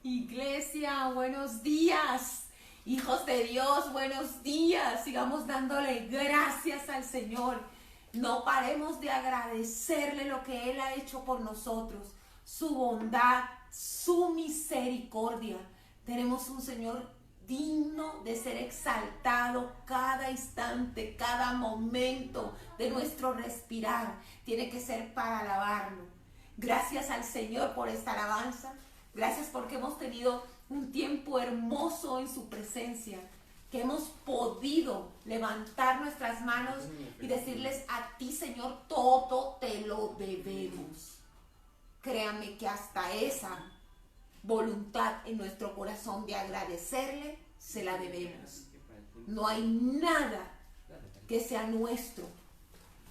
Iglesia, buenos días. Hijos de Dios, buenos días. Sigamos dándole gracias al Señor. No paremos de agradecerle lo que Él ha hecho por nosotros. Su bondad, su misericordia. Tenemos un Señor digno de ser exaltado cada instante, cada momento de nuestro respirar. Tiene que ser para alabarlo. Gracias al Señor por esta alabanza. Gracias porque hemos tenido un tiempo hermoso en su presencia, que hemos podido levantar nuestras manos y decirles a ti, Señor, todo te lo debemos. Créame que hasta esa voluntad en nuestro corazón de agradecerle, se la debemos. No hay nada que sea nuestro.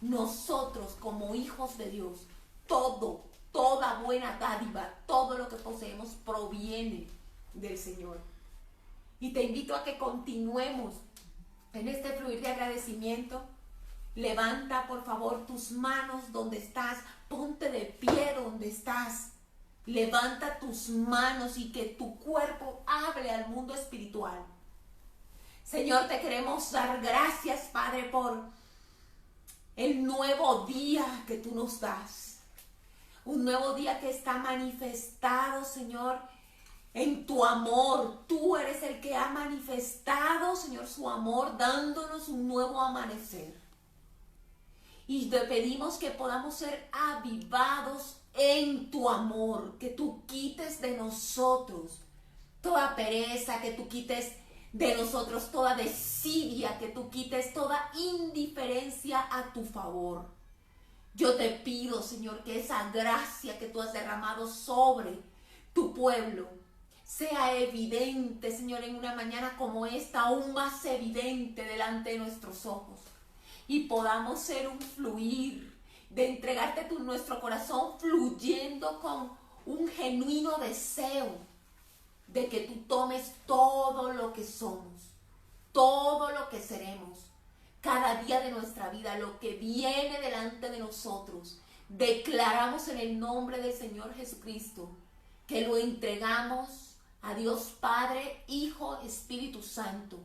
Nosotros como hijos de Dios, toda buena dádiva, todo lo que poseemos proviene del Señor. Y te invito a que continuemos en este fluir de agradecimiento. Levanta por favor tus manos donde estás, ponte de pie donde estás. Levanta tus manos y que tu cuerpo hable al mundo espiritual. Señor, te queremos dar gracias, Padre, por el nuevo día que tú nos das. Un nuevo día que está manifestado, Señor, en tu amor. Tú eres el que ha manifestado, Señor, su amor, dándonos un nuevo amanecer. Y te pedimos que podamos ser avivados en tu amor, que tú quites de nosotros toda pereza, que tú quites de nosotros toda desidia, que tú quites toda indiferencia a tu favor. Yo te pido, Señor, que esa gracia que tú has derramado sobre tu pueblo sea evidente, Señor, en una mañana como esta, aún más evidente delante de nuestros ojos. Y podamos ser un fluir de entregarte nuestro corazón fluyendo con un genuino deseo de que tú tomes todo lo que somos, todo lo que seremos. Cada día de nuestra vida, lo que viene delante de nosotros, declaramos en el nombre del Señor Jesucristo que lo entregamos a Dios Padre, Hijo, Espíritu Santo,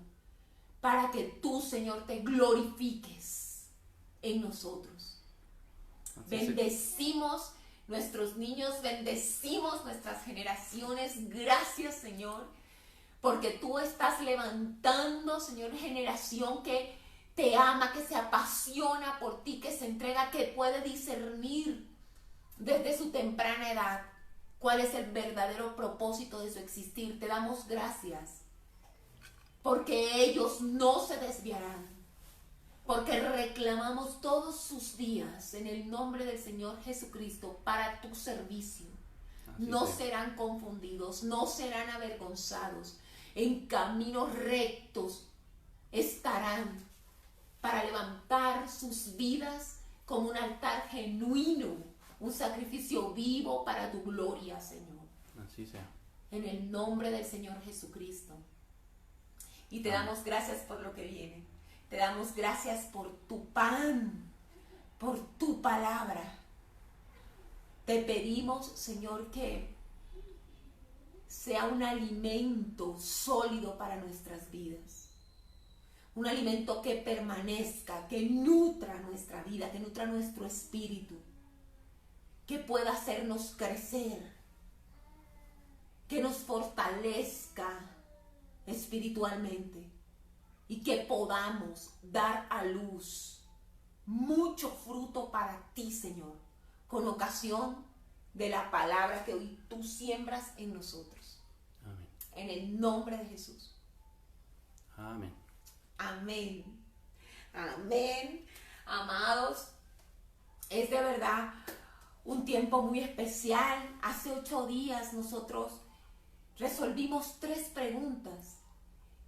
para que tú, Señor, te glorifiques en nosotros. Bendecimos nuestros niños, bendecimos nuestras generaciones. Gracias, Señor, porque tú estás levantando, Señor, generación que te ama, que se apasiona por ti, que se entrega, que puede discernir desde su temprana edad cuál es el verdadero propósito de su existir. Te damos gracias porque ellos no se desviarán, porque reclamamos todos sus días en el nombre del Señor Jesucristo para tu servicio. No serán confundidos, no serán avergonzados, en caminos rectos estarán para levantar sus vidas como un altar genuino, un sacrificio vivo para tu gloria, Señor. Así sea. En el nombre del Señor Jesucristo. Y te damos gracias por lo que viene. Te damos gracias por tu pan, por tu palabra. Te pedimos, Señor, que sea un alimento sólido para nuestras vidas. Un alimento que permanezca, que nutra nuestra vida, que nutra nuestro espíritu, que pueda hacernos crecer, que nos fortalezca espiritualmente y que podamos dar a luz mucho fruto para ti, Señor, con ocasión de la palabra que hoy tú siembras en nosotros. Amén. En el nombre de Jesús. Amén. Amén. Amén. Amados, es de verdad un tiempo muy especial. Hace 8 días nosotros resolvimos 3 preguntas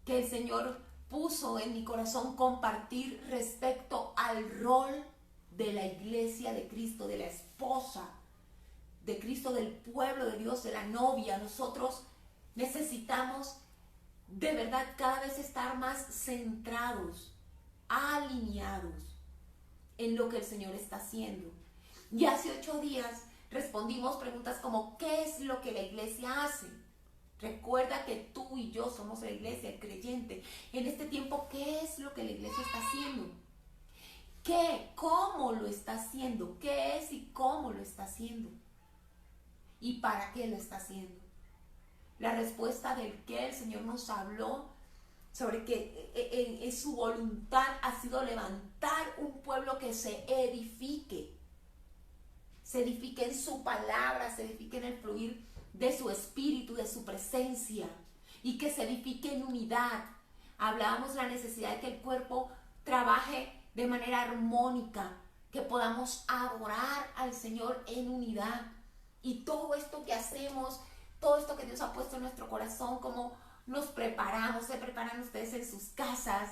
que el Señor puso en mi corazón compartir respecto al rol de la iglesia de Cristo, de la esposa de Cristo, del pueblo de Dios, de la novia. Nosotros necesitamos de verdad cada vez estar más centrados, alineados en lo que el Señor está haciendo. Y hace 8 días respondimos preguntas como ¿qué es lo que la iglesia hace? Recuerda que tú y yo somos la iglesia, el creyente. En este tiempo, ¿qué es lo que la iglesia está haciendo? ¿Qué? ¿Cómo lo está haciendo? ¿Qué es y cómo lo está haciendo? ¿Y para qué lo está haciendo? La respuesta del qué, el Señor nos habló sobre que en su voluntad ha sido levantar un pueblo que se edifique en su palabra, se edifique en el fluir de su espíritu, de su presencia, y que se edifique en unidad. Hablábamos de la necesidad de que el cuerpo trabaje de manera armónica, que podamos adorar al Señor en unidad. Y todo esto que hacemos, todo esto que Dios ha puesto en nuestro corazón, como nos preparamos, se preparan ustedes en sus casas,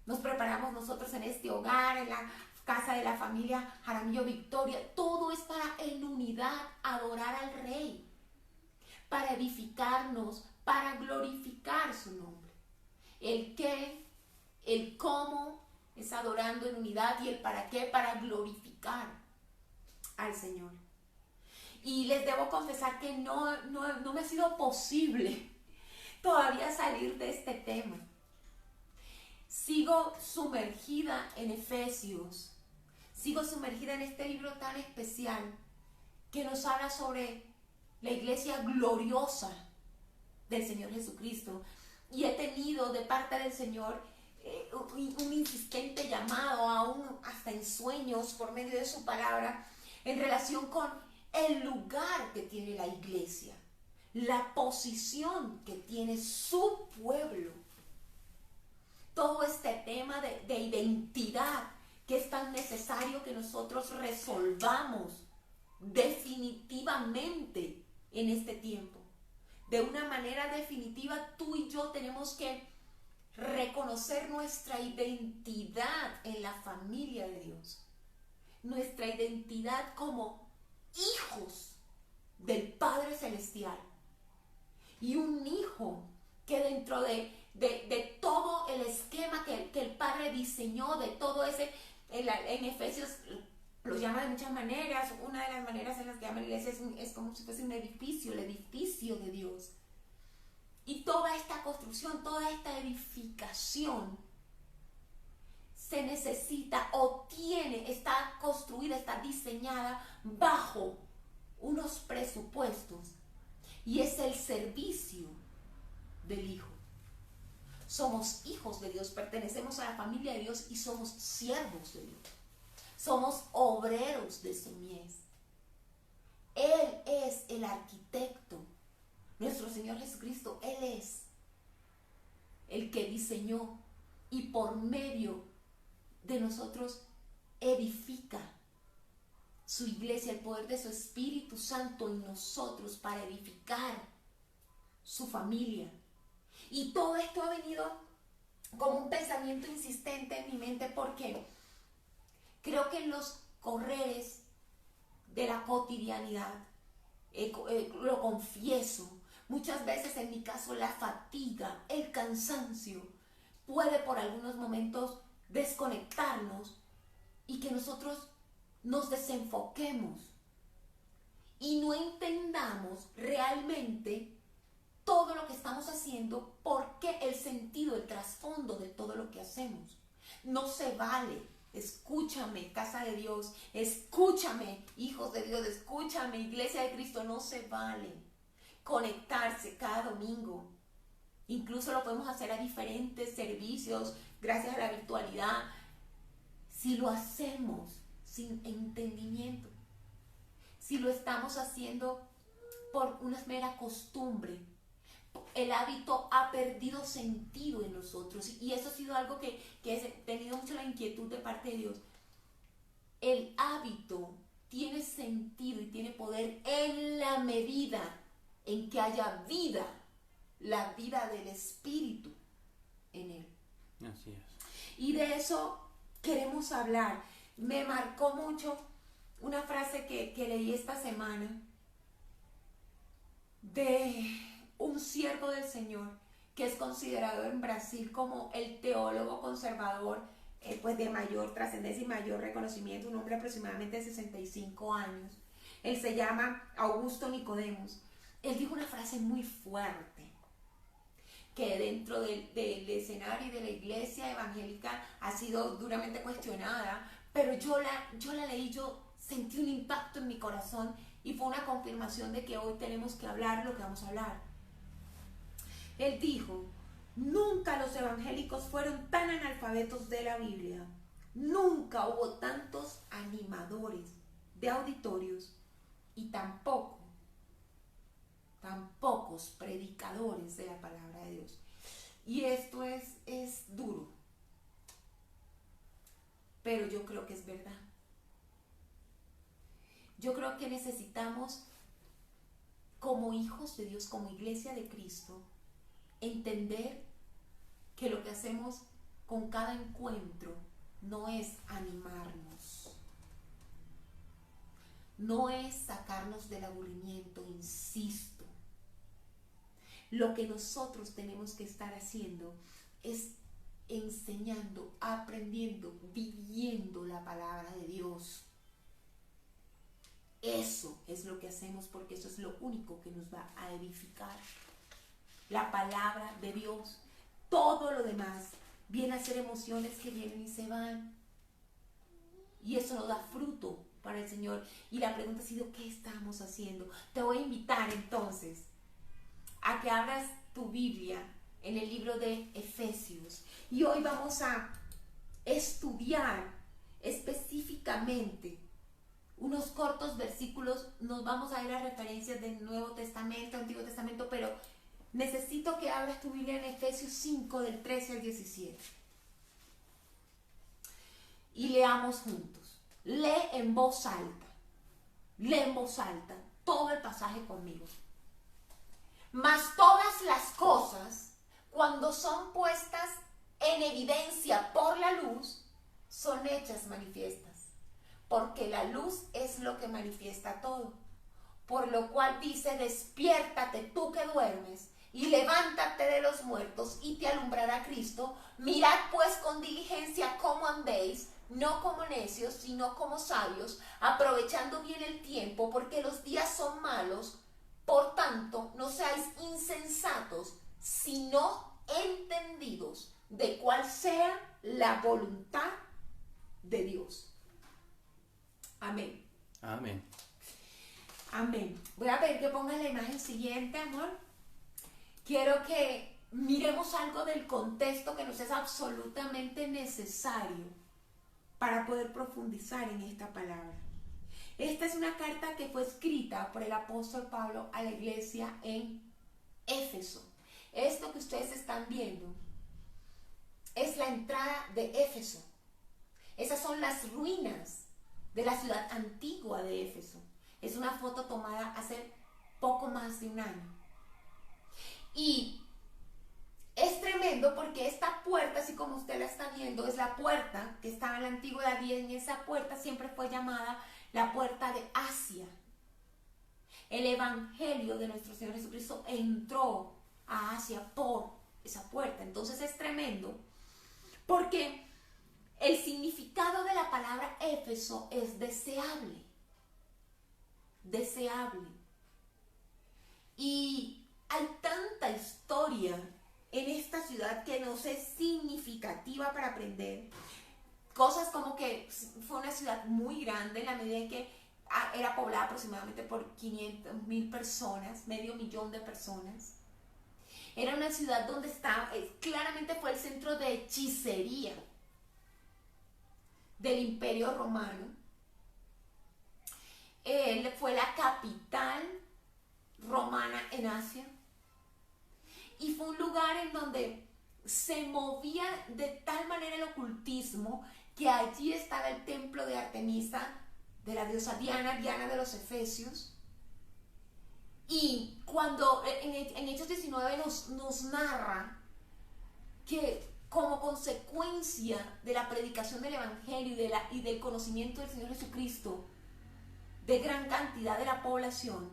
nos preparamos nosotros en este hogar, en la casa de la familia Jaramillo Victoria, todo es para en unidad adorar al Rey, para edificarnos, para glorificar su nombre. El qué, el cómo es adorando en unidad, y el para qué, para glorificar al Señor. Y les debo confesar que no me ha sido posible todavía salir de este tema. Sigo sumergida en Efesios, sigo sumergida en este libro tan especial que nos habla sobre la iglesia gloriosa del Señor Jesucristo. Y he tenido de parte del Señor un insistente llamado, aún hasta en sueños, por medio de su palabra, en relación con el lugar que tiene la iglesia, la posición que tiene su pueblo. Todo este tema de identidad que es tan necesario que nosotros resolvamos definitivamente en este tiempo. De una manera definitiva, tú y yo tenemos que reconocer nuestra identidad en la familia de Dios, nuestra identidad como hijos del Padre Celestial, y un hijo que dentro de todo el esquema que el Padre diseñó, de todo ese, en Efesios lo llama de muchas maneras. Una de las maneras en las que llama la iglesia es como si fuese un edificio, el edificio de Dios. Y toda esta construcción, toda esta edificación se necesita o está construida, está diseñada bajo unos presupuestos, y es el servicio del Hijo. Somos hijos de Dios, pertenecemos a la familia de Dios y somos siervos de Dios. Somos obreros de su mies. Él es el arquitecto. Nuestro Señor Jesucristo, Él es el que diseñó, y por medio de nosotros edifica su iglesia, el poder de su Espíritu Santo en nosotros para edificar su familia. Y todo esto ha venido como un pensamiento insistente en mi mente, porque creo que en los correres de la cotidianidad, lo confieso, muchas veces en mi caso la fatiga, el cansancio puede por algunos momentos desconectarnos y que nosotros nos desenfoquemos y no entendamos realmente todo lo que estamos haciendo, porque el sentido, el trasfondo de todo lo que hacemos. No se vale, escúchame, casa de Dios, escúchame, hijos de Dios, escúchame, iglesia de Cristo, no se vale conectarse cada domingo. Incluso lo podemos hacer a diferentes servicios gracias a la virtualidad, si lo hacemos sin entendimiento, si lo estamos haciendo por una mera costumbre. El hábito ha perdido sentido en nosotros, y eso ha sido algo que he tenido mucho la inquietud de parte de Dios. El hábito tiene sentido y tiene poder en la medida en que haya vida, la vida del Espíritu en él. Así es. Y de eso queremos hablar. Me marcó mucho una frase que leí esta semana de un siervo del Señor que es considerado en Brasil como el teólogo conservador pues de mayor trascendencia y mayor reconocimiento, un hombre aproximadamente de 65 años. Él se llama Augusto Nicodemus, él dijo una frase muy fuerte, que dentro del escenario de la iglesia evangélica ha sido duramente cuestionada, pero yo la leí, yo sentí un impacto en mi corazón y fue una confirmación de que hoy tenemos que hablar lo que vamos a hablar. Él dijo: nunca los evangélicos fueron tan analfabetos de la Biblia, nunca hubo tantos animadores de auditorios y tan pocos predicadores de la palabra de Dios. Y esto es duro, pero yo creo que es verdad. Yo creo que necesitamos, como hijos de Dios, como iglesia de Cristo, entender que lo que hacemos con cada encuentro no es animarnos, no es sacarnos del aburrimiento, insisto. Lo que nosotros tenemos que estar haciendo es enseñando, aprendiendo, viviendo la palabra de Dios. Eso es lo que hacemos, porque eso es lo único que nos va a edificar. La palabra de Dios. Todo lo demás viene a ser emociones que vienen y se van. Y eso no da fruto para el Señor. Y la pregunta ha sido: ¿qué estamos haciendo? Te voy a invitar entonces a que abras tu Biblia en el libro de Efesios. Y hoy vamos a estudiar específicamente unos cortos versículos. Nos vamos a ir a referencias del Nuevo Testamento, Antiguo Testamento, pero necesito que abras tu Biblia en Efesios 5, del 13 al 17. Y leamos juntos. Lee en voz alta. Lee en voz alta todo el pasaje conmigo. Mas todas las cosas, cuando son puestas en evidencia por la luz, son hechas manifiestas, porque la luz es lo que manifiesta todo. Por lo cual dice: despiértate tú que duermes, y levántate de los muertos, y te alumbrará Cristo. Mirad pues con diligencia cómo andéis, no como necios, sino como sabios, aprovechando bien el tiempo, porque los días son malos. Por tanto, no seáis insensatos, sino entendidos de cuál sea la voluntad de Dios. Amén. Amén. Amén. Voy a pedir que pongas la imagen siguiente, amor. Quiero que miremos algo del contexto que nos es absolutamente necesario para poder profundizar en esta palabra. Esta es una carta que fue escrita por el apóstol Pablo a la iglesia en Éfeso. Esto que ustedes están viendo es la entrada de Éfeso. Esas son las ruinas de la ciudad antigua de Éfeso. Es una foto tomada hace poco más de un año. Y es tremendo porque esta puerta, así como usted la está viendo, es la puerta que estaba en la antigüedad, y en esa puerta siempre fue llamada la puerta de Asia. El evangelio de nuestro Señor Jesucristo entró a Asia por esa puerta. Entonces es tremendo porque el significado de la palabra Éfeso es deseable. Deseable. Y hay tanta historia en esta ciudad que nos es significativa para aprender. Cosas como que fue una ciudad muy grande en la medida en que era poblada aproximadamente por 500,000 personas, medio millón de personas. Era una ciudad donde claramente fue el centro de hechicería del Imperio Romano. Él fue la capital romana en Asia. Y fue un lugar en donde se movía de tal manera el ocultismo que allí estaba el templo de Artemisa, de la diosa Diana, Diana de los Efesios. Y cuando en Hechos 19 nos narra que como consecuencia de la predicación del Evangelio y del conocimiento del Señor Jesucristo, de gran cantidad de la población,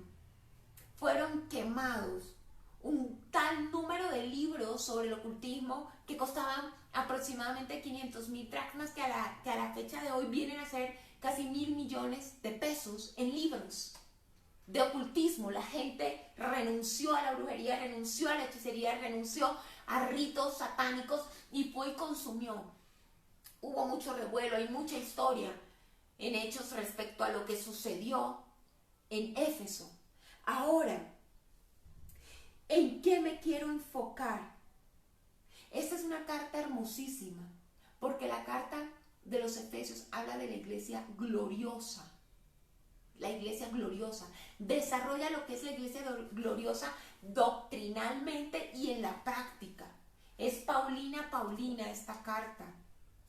fueron quemados un tal número de libros sobre el ocultismo que costaban aproximadamente 500,000 dracmas, que a la fecha de hoy vienen a ser casi 1,000 millones de pesos en libros de ocultismo. La gente renunció a la brujería, renunció a la hechicería, renunció a ritos satánicos y fue y consumió. Hubo mucho revuelo, hay mucha historia en Hechos respecto a lo que sucedió en Éfeso. Ahora, ¿en qué me quiero enfocar? Esta es una carta hermosísima, porque la carta de los Efesios habla de la iglesia gloriosa. La iglesia gloriosa. Desarrolla lo que es la iglesia gloriosa doctrinalmente y en la práctica. Es Paulina esta carta.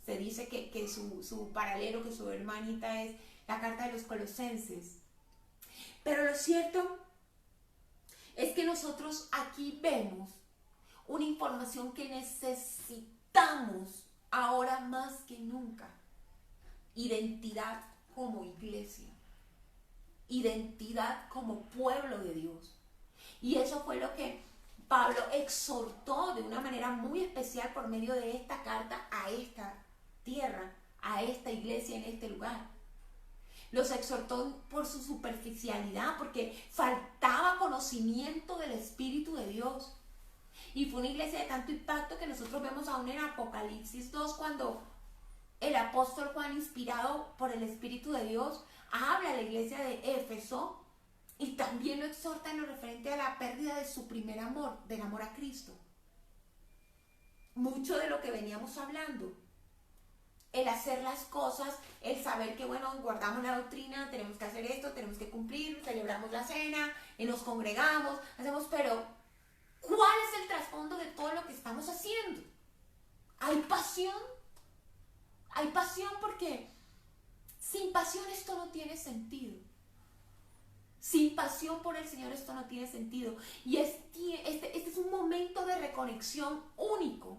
Se dice que su paralelo, que su hermanita es la carta de los Colosenses. Pero lo cierto es que nosotros aquí vemos una información que necesitamos ahora más que nunca. Identidad como iglesia. Identidad como pueblo de Dios. Y eso fue lo que Pablo exhortó de una manera muy especial por medio de esta carta a esta tierra, a esta iglesia en este lugar. Los exhortó por su superficialidad, porque faltaba conocimiento del Espíritu de Dios. Y fue una iglesia de tanto impacto que nosotros vemos aún en Apocalipsis 2, cuando el apóstol Juan, inspirado por el Espíritu de Dios, habla a la iglesia de Éfeso y también lo exhorta en lo referente a la pérdida de su primer amor, del amor a Cristo. Mucho de lo que veníamos hablando, el hacer las cosas, el saber que, bueno, guardamos la doctrina, tenemos que hacer esto, tenemos que cumplir, celebramos la cena, nos congregamos, hacemos, pero ¿cuál es el trasfondo de todo lo que estamos haciendo? ¿Hay pasión? Hay pasión porque sin pasión esto no tiene sentido. Sin pasión por el Señor esto no tiene sentido. Y este es un momento de reconexión único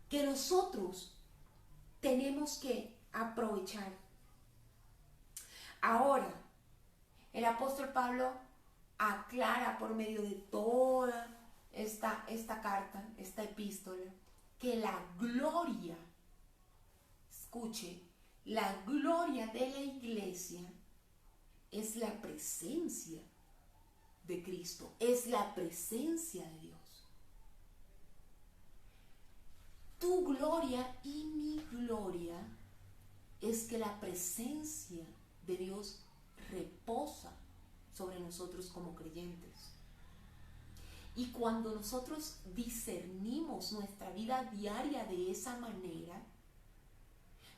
que nosotros tenemos que aprovechar. Ahora, el apóstol Pablo aclara por medio de toda esta carta, esta epístola, que la gloria, escuche, la gloria de la iglesia es la presencia de Cristo, es la presencia de Dios. Tu gloria y mi gloria es que la presencia de Dios reposa sobre nosotros como creyentes. Y cuando nosotros discernimos nuestra vida diaria de esa manera,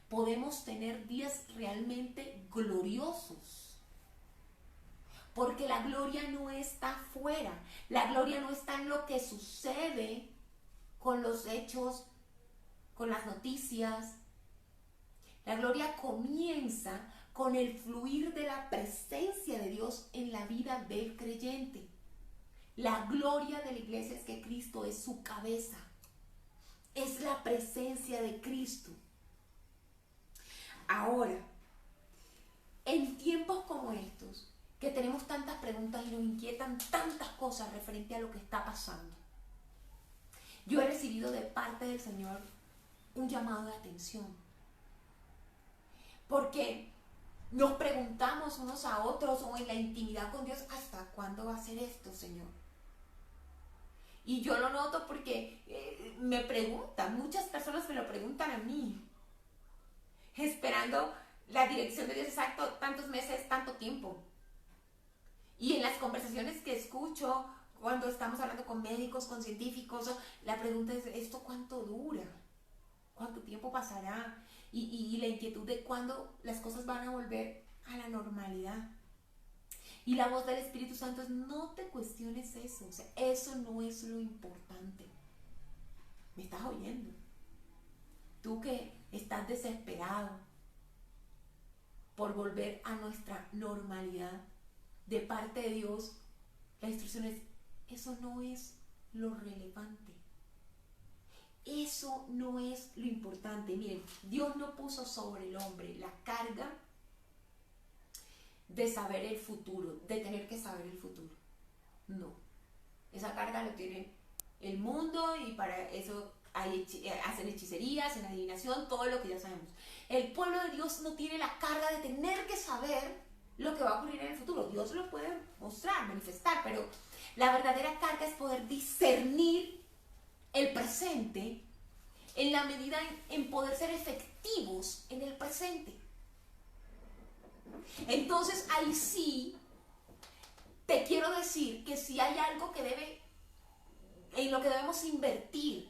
podemos tener días realmente gloriosos. Porque la gloria no está afuera, la gloria no está en lo que sucede con los hechos, con las noticias. La gloria comienza con el fluir de la presencia de Dios en la vida del creyente. La gloria de la iglesia es que Cristo es su cabeza. Es la presencia de Cristo. Ahora, en tiempos como estos, que tenemos tantas preguntas y nos inquietan tantas cosas referente a lo que está pasando, yo he recibido de parte del Señor un llamado de atención. Porque nos preguntamos unos a otros o en la intimidad con Dios, ¿hasta cuándo va a ser esto, Señor? Y yo lo noto porque me preguntan, muchas personas me lo preguntan a mí, esperando la dirección de Dios exacto, tantos meses, tanto tiempo. Y en las conversaciones que escucho, cuando estamos hablando con médicos, con científicos, la pregunta es, ¿esto cuánto dura? ¿Cuánto tiempo pasará? Y la inquietud de cuándo las cosas van a volver a la normalidad. Y la voz del Espíritu Santo es, no te cuestiones eso, o sea, eso no es lo importante. ¿Me estás oyendo? Tú que estás desesperado por volver a nuestra normalidad, de parte de Dios, la instrucción es, eso no es lo relevante. Eso no es lo importante. Miren, Dios no puso sobre el hombre la carga de saber el futuro, de tener que saber el futuro. No. Esa carga lo tiene el mundo y para eso hacen hechicerías, hacen adivinación, todo lo que ya sabemos. El pueblo de Dios no tiene la carga de tener que saber lo que va a ocurrir en el futuro. Dios lo puede mostrar, manifestar, pero la verdadera carga es poder discernir el presente en la medida en poder ser efectivos en el presente. Entonces ahí sí te quiero decir que si hay algo en lo que debemos invertir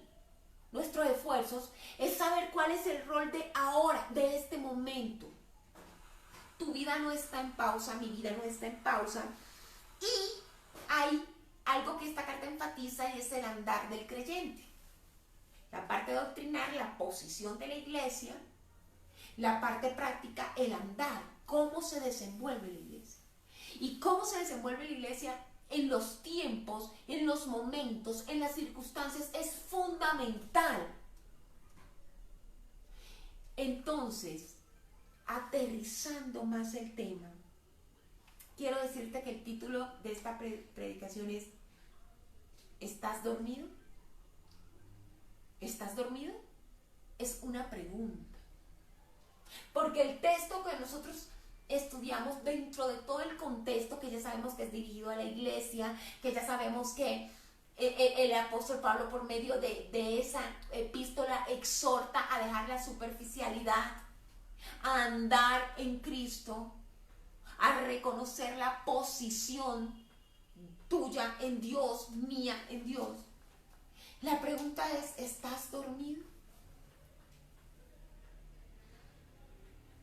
nuestros esfuerzos, es saber cuál es el rol de ahora, de este momento. Tu vida no está en pausa, mi vida no está en pausa. Y hay algo que esta carta enfatiza y es el andar del creyente. La parte doctrinal, la posición de la iglesia, la parte práctica, el andar, cómo se desenvuelve la iglesia. Y cómo se desenvuelve la iglesia en los tiempos, en los momentos, en las circunstancias, es fundamental. Entonces, aterrizando más el tema, quiero decirte que el título de esta predicación es ¿estás dormido? ¿Estás dormido? Es una pregunta. Porque el texto que nosotros estudiamos dentro de todo el contexto que ya sabemos que es dirigido a la iglesia, que ya sabemos que el apóstol Pablo por medio de esa epístola exhorta a dejar la superficialidad, a andar en Cristo, a reconocer la posición tuya en Dios, mía en Dios. La pregunta es, ¿estás dormido?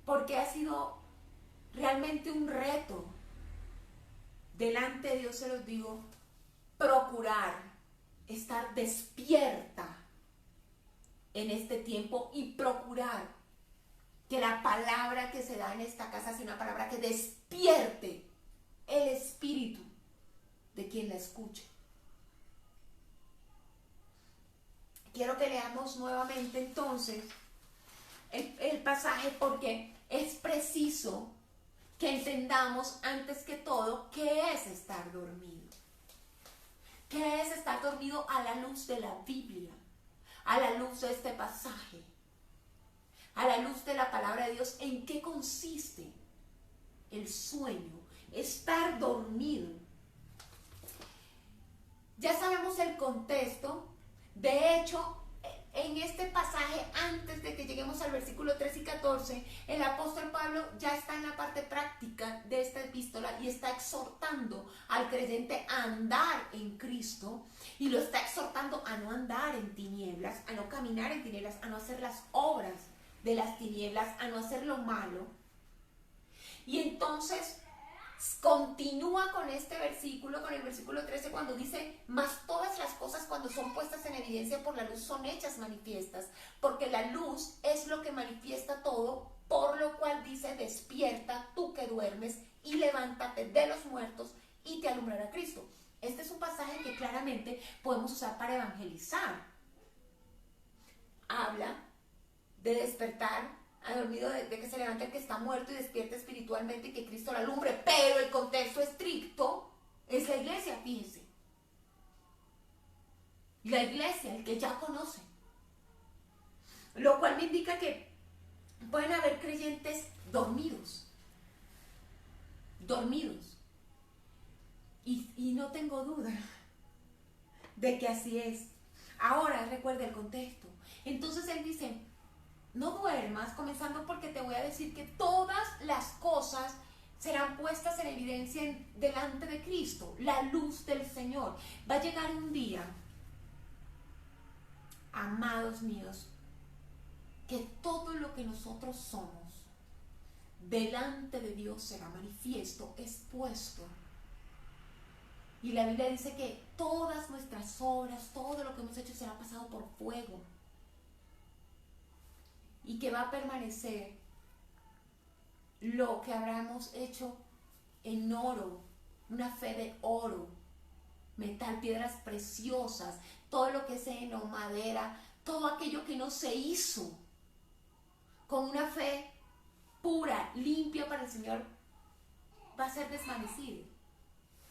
Porque ha sido realmente un reto delante de Dios, se los digo, procurar estar despierta en este tiempo y procurar que la palabra que se da en esta casa sea una palabra que despierte el espíritu de quien la escuche. Quiero que leamos nuevamente entonces el pasaje porque es preciso que entendamos antes que todo qué es estar dormido. ¿Qué es estar dormido a la luz de la Biblia? A la luz de este pasaje. A la luz de la palabra de Dios. ¿En qué consiste el sueño? Estar dormido. Ya sabemos el contexto. De hecho, en este pasaje, antes de que lleguemos al versículo 13 y 14, el apóstol Pablo ya está en la parte práctica de esta epístola y está exhortando al creyente a andar en Cristo y lo está exhortando a no andar en tinieblas, a no caminar en tinieblas, a no hacer las obras de las tinieblas, a no hacer lo malo. Y entonces continúa con este versículo, con el versículo 13, cuando dice: mas todas las cosas cuando son puestas en evidencia por la luz son hechas manifiestas, porque la luz es lo que manifiesta todo, por lo cual dice: despierta tú que duermes y levántate de los muertos y te alumbrará Cristo. Este es un pasaje que claramente podemos usar para evangelizar. Habla de despertar ha dormido, de que se levante el que está muerto y despierte espiritualmente y que Cristo la alumbre, pero el contexto estricto es la iglesia, fíjense. La iglesia, el que ya conoce. Lo cual me indica que pueden haber creyentes dormidos. Y no tengo duda de que así es. Ahora recuerda el contexto. Entonces él dice: no duermas, comenzando porque te voy a decir que todas las cosas serán puestas en evidencia delante de Cristo, la luz del Señor. Va a llegar un día, amados míos, que todo lo que nosotros somos delante de Dios será manifiesto, expuesto. Y la Biblia dice que todas nuestras obras, todo lo que hemos hecho será pasado por fuego. Y que va a permanecer lo que habremos hecho en oro, una fe de oro, metal, piedras preciosas, todo lo que es heno, madera, todo aquello que no se hizo con una fe pura, limpia para el Señor, va a ser desvanecido.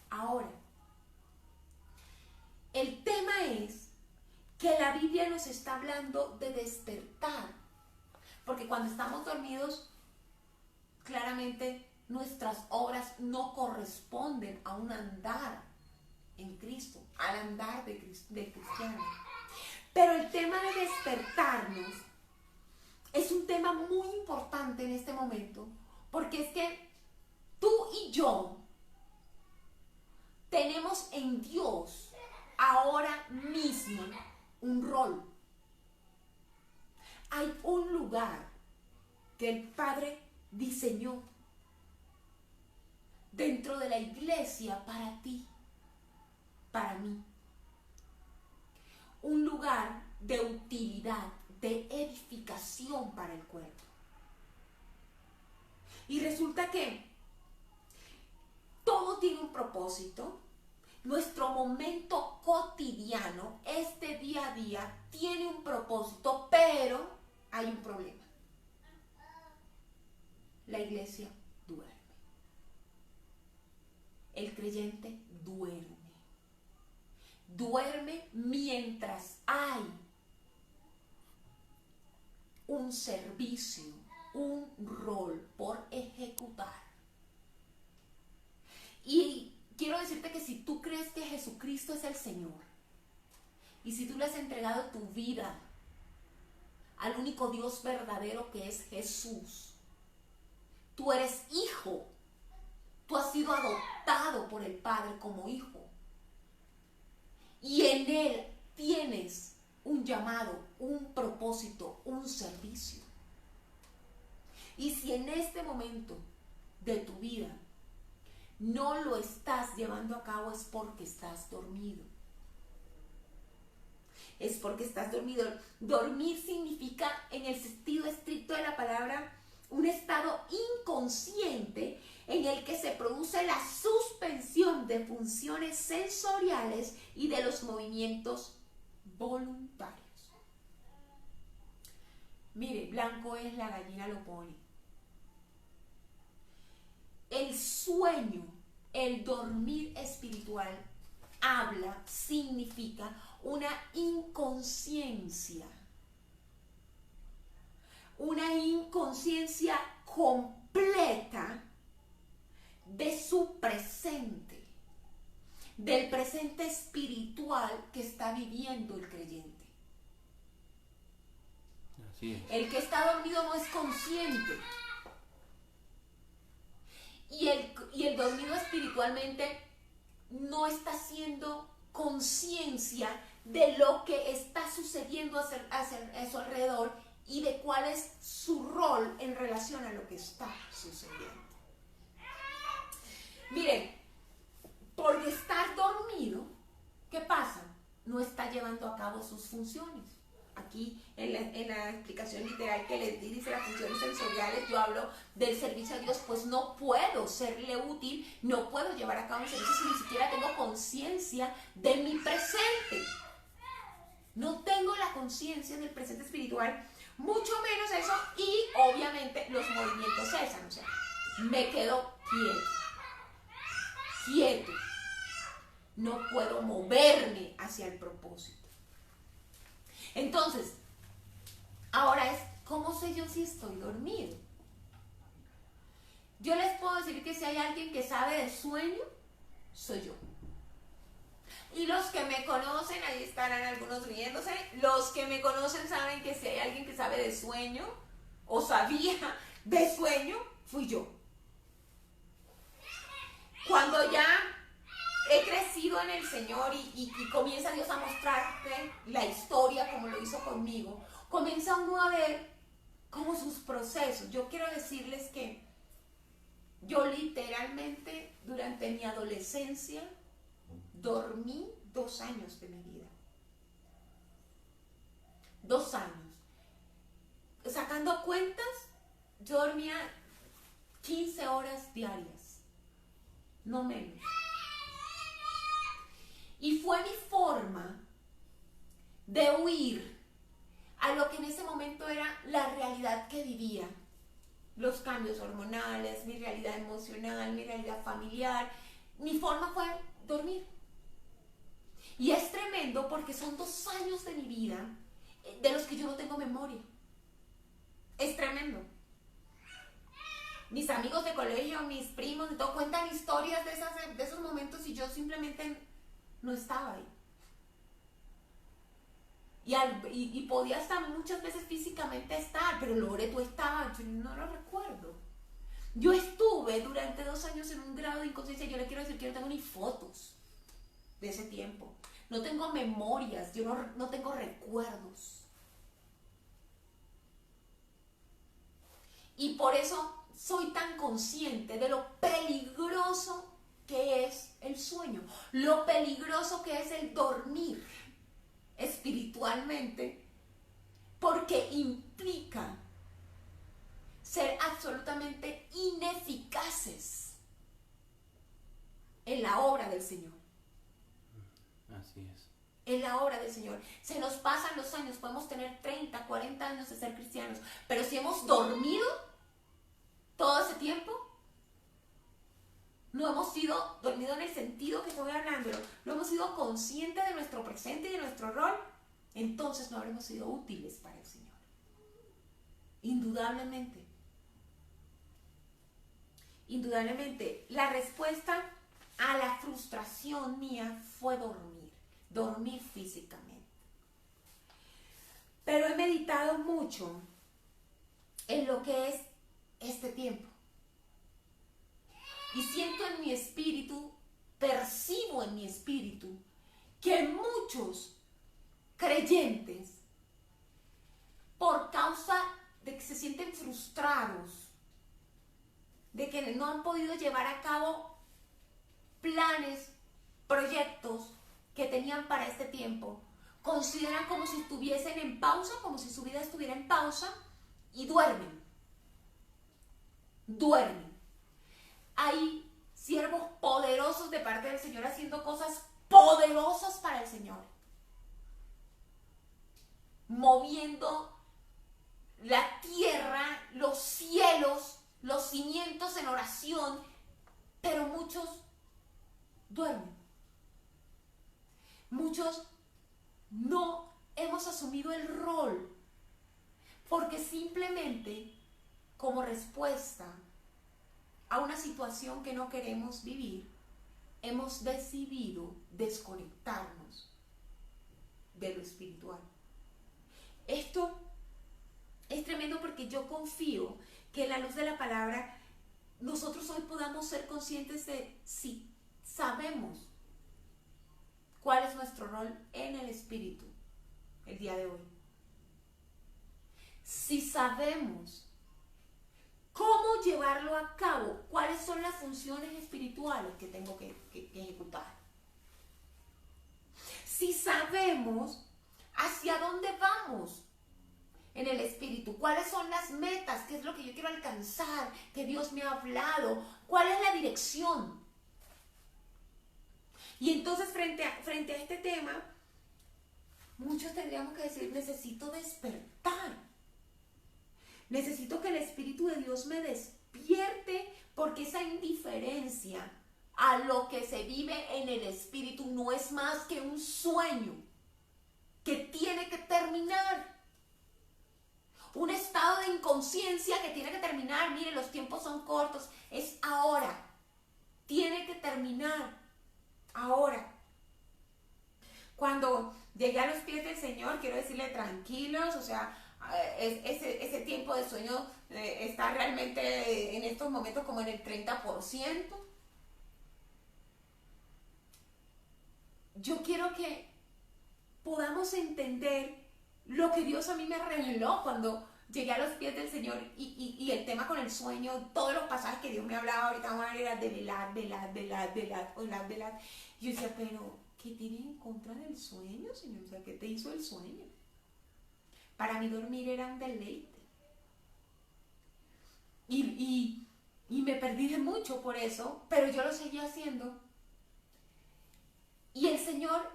Ahora, el tema es que la Biblia nos está hablando de despertar. Porque cuando estamos dormidos, claramente nuestras obras no corresponden a un andar en Cristo, al andar del cristiano. Pero el tema de despertarnos es un tema muy importante en este momento, porque es que tú y yo tenemos en Dios ahora mismo un rol. Hay un lugar que el Padre diseñó dentro de la iglesia para ti, para mí. Un lugar de utilidad, de edificación para el cuerpo. Y resulta que todo tiene un propósito. Nuestro momento cotidiano, este día a día, tiene un propósito, pero hay un problema. La iglesia duerme. El creyente duerme. Duerme mientras hay un servicio, un rol por ejecutar. Y quiero decirte que si tú crees que Jesucristo es el Señor, y si tú le has entregado tu vida al único Dios verdadero que es Jesús, tú eres hijo, tú has sido adoptado por el Padre como hijo, y en Él tienes un llamado, un propósito, un servicio. Y si en este momento de tu vida no lo estás llevando a cabo, es porque estás dormido. Es porque estás dormido. Dormir significa, en el sentido estricto de la palabra, un estado inconsciente en el que se produce la suspensión de funciones sensoriales y de los movimientos voluntarios. Mire, blanco es la gallina lo pone. El sueño, el dormir espiritual, significa una inconsciencia completa de su presente, del presente espiritual que está viviendo el creyente. Así es. El que está dormido no es consciente. Y el dormido espiritualmente no está haciendo conciencia de lo que está sucediendo a su alrededor y de cuál es su rol en relación a lo que está sucediendo. Miren, por estar dormido, ¿qué pasa? No está llevando a cabo sus funciones. Aquí en la explicación literal que les di, dice las funciones sensoriales, yo hablo del servicio a Dios, pues no puedo serle útil, no puedo llevar a cabo un servicio si ni siquiera tengo conciencia de mi presente. No tengo la conciencia del presente espiritual, mucho menos eso, y obviamente los movimientos cesan, o sea, me quedo quieto. No puedo moverme hacia el propósito. Entonces, ahora es, ¿cómo sé yo si estoy dormido? Yo les puedo decir que si hay alguien que sabe de sueño, soy yo. Y los que me conocen, ahí estarán algunos riéndose, los que me conocen saben que si hay alguien que sabe de sueño, o sabía de sueño, fui yo. Cuando ya he crecido en el Señor y comienza Dios a mostrarte la historia como lo hizo conmigo, comienza uno a ver como sus procesos. Yo quiero decirles que yo literalmente durante mi adolescencia dormí 2 años de mi vida. 2 años. Sacando cuentas, yo dormía 15 horas diarias, no menos. Y fue mi forma de huir a lo que en ese momento era la realidad que vivía. Los cambios hormonales, mi realidad emocional, mi realidad familiar. Mi forma fue dormir. Y es tremendo porque son 2 años de mi vida de los que yo no tengo memoria. Es tremendo. mis amigos de colegio, mis primos y todo cuentan historias de esos momentos y yo simplemente no estaba ahí. Y podía estar muchas veces físicamente estar, pero Loreto estaba, yo no lo recuerdo. Yo estuve durante 2 años en un grado de inconsciencia. Yo le quiero decir que no tengo ni fotos de ese tiempo. No tengo memorias, yo no tengo recuerdos. Y por eso soy tan consciente de lo peligroso que es el sueño, lo peligroso que es el dormir espiritualmente, porque implica ser absolutamente ineficaces en la obra del Señor. Así es. En la obra del Señor. Se nos pasan los años, podemos tener 30, 40 años de ser cristianos, pero si hemos dormido todo ese tiempo, no hemos sido dormido en el sentido que estoy hablando, no hemos sido conscientes de nuestro presente y de nuestro rol, entonces no habremos sido útiles para el Señor. Indudablemente. Indudablemente, la respuesta a la frustración mía fue dormir físicamente. Pero he meditado mucho en lo que es este tiempo. Y siento en mi espíritu, percibo en mi espíritu, que muchos creyentes, por causa de que se sienten frustrados, de que no han podido llevar a cabo planes, proyectos que tenían para este tiempo, consideran como si estuviesen en pausa, como si su vida estuviera en pausa, y duermen. Hay siervos poderosos de parte del Señor haciendo cosas poderosas para el Señor, moviendo la tierra, los cielos, los cimientos en oración, pero muchos duermen. Muchos no hemos asumido el rol porque simplemente como respuesta a una situación que no queremos vivir, hemos decidido desconectarnos de lo espiritual. Esto es tremendo porque yo confío que en la luz de la palabra nosotros hoy podamos ser conscientes de si sabemos cuál es nuestro rol en el espíritu el día de hoy. Si sabemos cómo llevarlo a cabo, cuáles son las funciones espirituales que tengo que ejecutar. Si sabemos hacia dónde vamos en el espíritu, cuáles son las metas, qué es lo que yo quiero alcanzar, que Dios me ha hablado, cuál es la dirección. Y entonces frente a este tema, muchos tendríamos que decir, necesito despertar. Necesito que el Espíritu de Dios me despierte, porque esa indiferencia a lo que se vive en el Espíritu no es más que un sueño que tiene que terminar. Un estado de inconsciencia que tiene que terminar. Mire, los tiempos son cortos, es ahora. Tiene que terminar ahora. Cuando llegué a los pies del Señor, quiero decirle tranquilos, o sea, ese tiempo de sueño está realmente en estos momentos como en el 30%. Yo quiero que podamos entender lo que Dios a mí me reveló cuando llegué a los pies del Señor y el tema con el sueño, todos los pasajes que Dios me hablaba ahorita van a era de velar. Y yo decía, pero ¿qué tienes en contra del sueño, Señor? O sea, ¿qué te hizo el sueño? Para mí dormir era un deleite. Y me perdí de mucho por eso, pero yo lo seguía haciendo. Y el Señor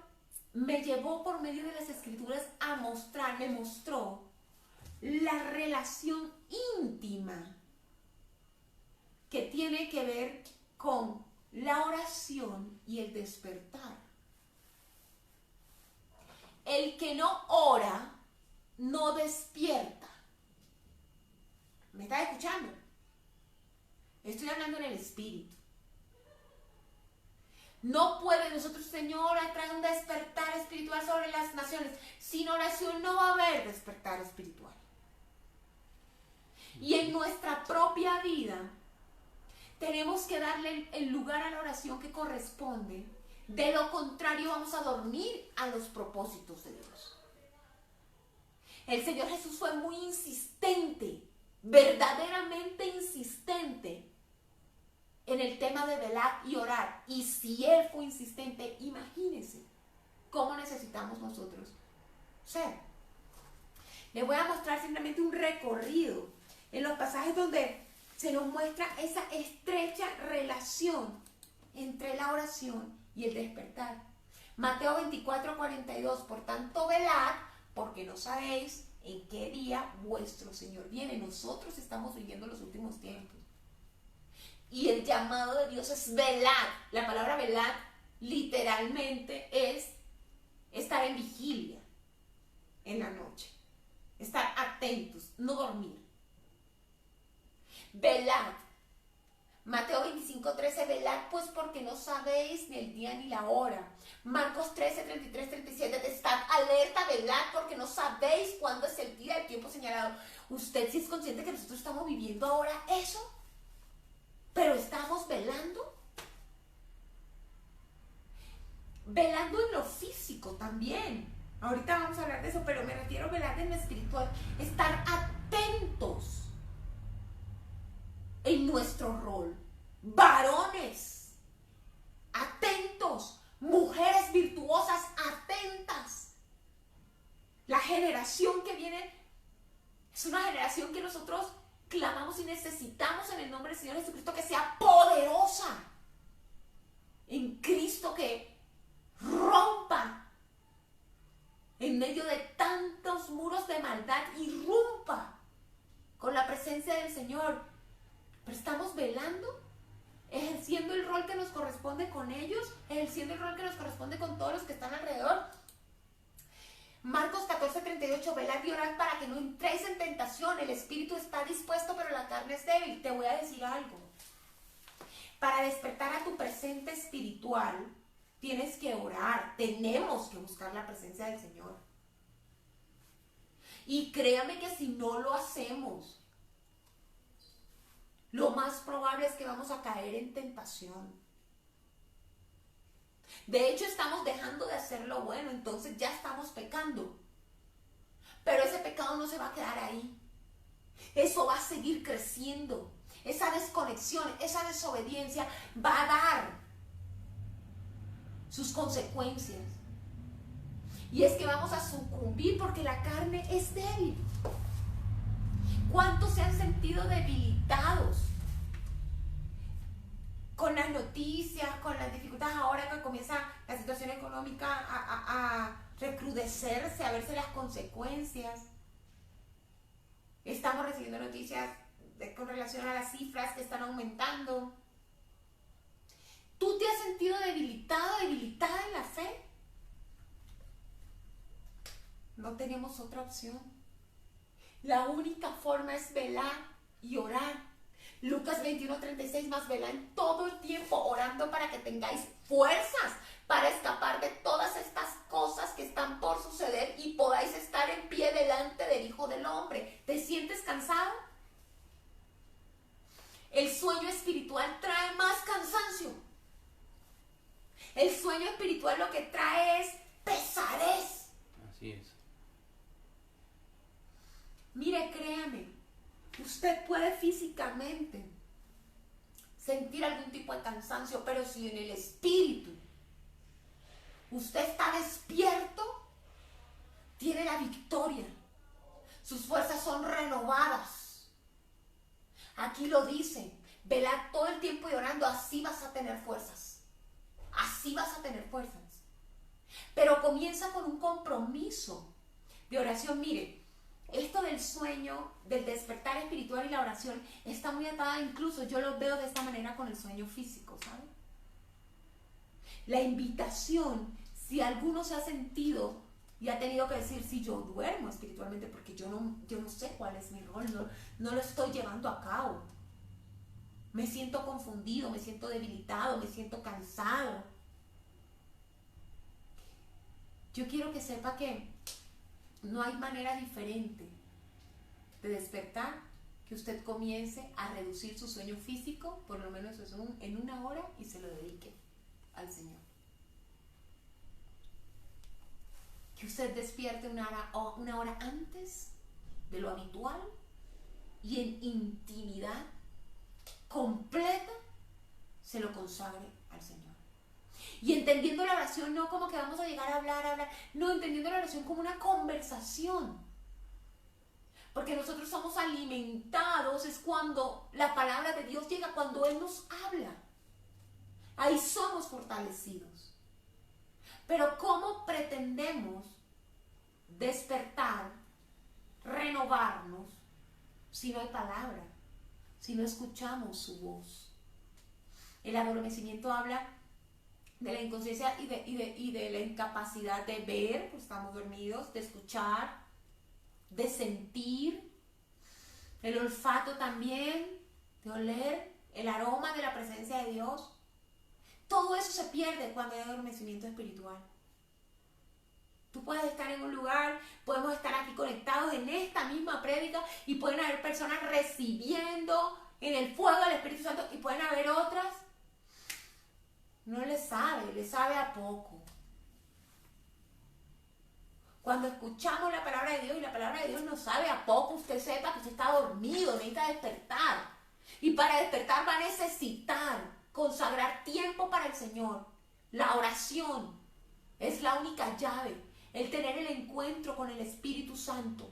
me llevó por medio de las Escrituras me mostró la relación íntima que tiene que ver con la oración y el despertar. El que no ora no despierta. ¿Me estás escuchando? Estoy hablando en el espíritu. No puede nosotros, Señor, traer un despertar espiritual sobre las naciones. Sin oración no va a haber despertar espiritual. Y en nuestra propia vida tenemos que darle el lugar a la oración que corresponde. De lo contrario vamos a dormir a los propósitos de Dios. El Señor Jesús fue muy insistente, verdaderamente insistente en el tema de velar y orar. Y si Él fue insistente, imagínense cómo necesitamos nosotros ser. Les voy a mostrar simplemente un recorrido en los pasajes donde se nos muestra esa estrecha relación entre la oración y el despertar. Mateo 24:42, por tanto velad, porque no sabéis en qué día vuestro Señor viene. Nosotros estamos viviendo los últimos tiempos. Y el llamado de Dios es velar. La palabra velar literalmente es estar en vigilia en la noche. Estar atentos, no dormir. Velad. Mateo 25:13, velad pues porque no sabéis ni el día ni la hora. Marcos 13:33-37, estad alerta, velad porque no sabéis cuándo es el día, el tiempo señalado. ¿Usted sí es consciente que nosotros estamos viviendo ahora eso? ¿Pero estamos velando? Velando en lo físico también. Ahorita vamos a hablar de eso, pero me refiero a velar en lo espiritual. Estar atentos en nuestro rol. Varones, atentos. Mujeres virtuosas, atentas. La generación que viene es una generación que nosotros clamamos y necesitamos en el nombre del Señor Jesucristo, que sea poderosa en Cristo, que rompa en medio de tantos muros de maldad, irrumpa con la presencia del Señor. Pero estamos velando, ejerciendo el rol que nos corresponde con ellos, ejerciendo el rol que nos corresponde con todos los que están alrededor. Marcos 14:38, velad y orad para que no entréis en tentación. El espíritu está dispuesto, pero la carne es débil. Te voy a decir algo. Para despertar a tu presente espiritual, tienes que orar. Tenemos que buscar la presencia del Señor. Y créame que si no lo hacemos, lo más probable es que vamos a caer en tentación. De hecho, estamos dejando de hacer lo bueno, entonces ya estamos pecando. Pero ese pecado no se va a quedar ahí. Eso va a seguir creciendo. Esa desconexión, esa desobediencia va a dar sus consecuencias. Y es que vamos a sucumbir porque la carne es débil. ¿Cuántos se han sentido debilitados con las noticias, con las dificultades ahora que comienza la situación económica a recrudecerse, a verse las consecuencias? Estamos recibiendo noticias con relación a las cifras que están aumentando. ¿Tú te has sentido debilitado, debilitada en la fe? No tenemos otra opción. La única forma es velar y orar. Lucas 21:36, más velad todo el tiempo orando para que tengáis fuerzas para escapar de todas estas cosas que están por suceder y podáis estar en pie delante del Hijo del Hombre. ¿Te sientes cansado? El sueño espiritual trae más cansancio. El sueño espiritual lo que trae es pesadez. Así es. Mire, créame, usted puede físicamente sentir algún tipo de cansancio, pero si en el espíritu usted está despierto, tiene la victoria. Sus fuerzas son renovadas. Aquí lo dice, velad todo el tiempo y orando, así vas a tener fuerzas. Así vas a tener fuerzas. Pero comienza con un compromiso de oración. Mire, esto del sueño, del despertar espiritual y la oración está muy atada, incluso yo lo veo de esta manera con el sueño físico, ¿saben? La invitación, si alguno se ha sentido y ha tenido que decir, si yo duermo espiritualmente porque yo no sé cuál es mi rol, no lo estoy llevando a cabo. Me siento confundido, me siento debilitado, me siento cansado. Yo quiero que sepa que no hay manera diferente de despertar que usted comience a reducir su sueño físico, por lo menos en 1 hora, y se lo dedique al Señor. Que usted despierte 1 hora antes de lo habitual y en intimidad completa se lo consagre al Señor. Y entendiendo la oración no como que vamos a llegar a hablar, no, entendiendo la oración como una conversación. Porque nosotros somos alimentados, es cuando la palabra de Dios llega, cuando Él nos habla. Ahí somos fortalecidos. Pero ¿cómo pretendemos despertar, renovarnos, si no hay palabra? Si no escuchamos su voz. El adormecimiento habla de la inconsciencia y de la incapacidad de ver, pues estamos dormidos, de escuchar, de sentir, el olfato también, de oler el aroma de la presencia de Dios. Todo eso se pierde cuando hay adormecimiento espiritual. Tú puedes estar en un lugar, podemos estar aquí conectados en esta misma prédica y pueden haber personas recibiendo en el fuego del Espíritu Santo y pueden haber otras, no le sabe a poco. Cuando escuchamos la palabra de Dios y la palabra de Dios nos sabe a poco, usted sepa que usted está dormido, necesita despertar. Y para despertar va a necesitar consagrar tiempo para el Señor. La oración es la única llave. El tener el encuentro con el Espíritu Santo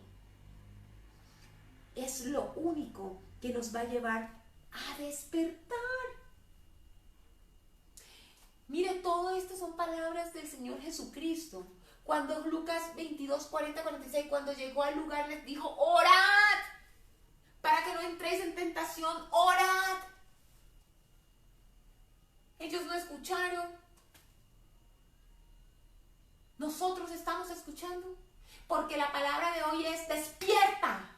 es lo único que nos va a llevar a despertar. Mire, todo esto son palabras del Señor Jesucristo. Cuando Lucas 22, 40, 46, cuando llegó al lugar les dijo, orad, para que no entréis en tentación, orad. Ellos no escucharon. Nosotros estamos escuchando, porque la palabra de hoy es despierta,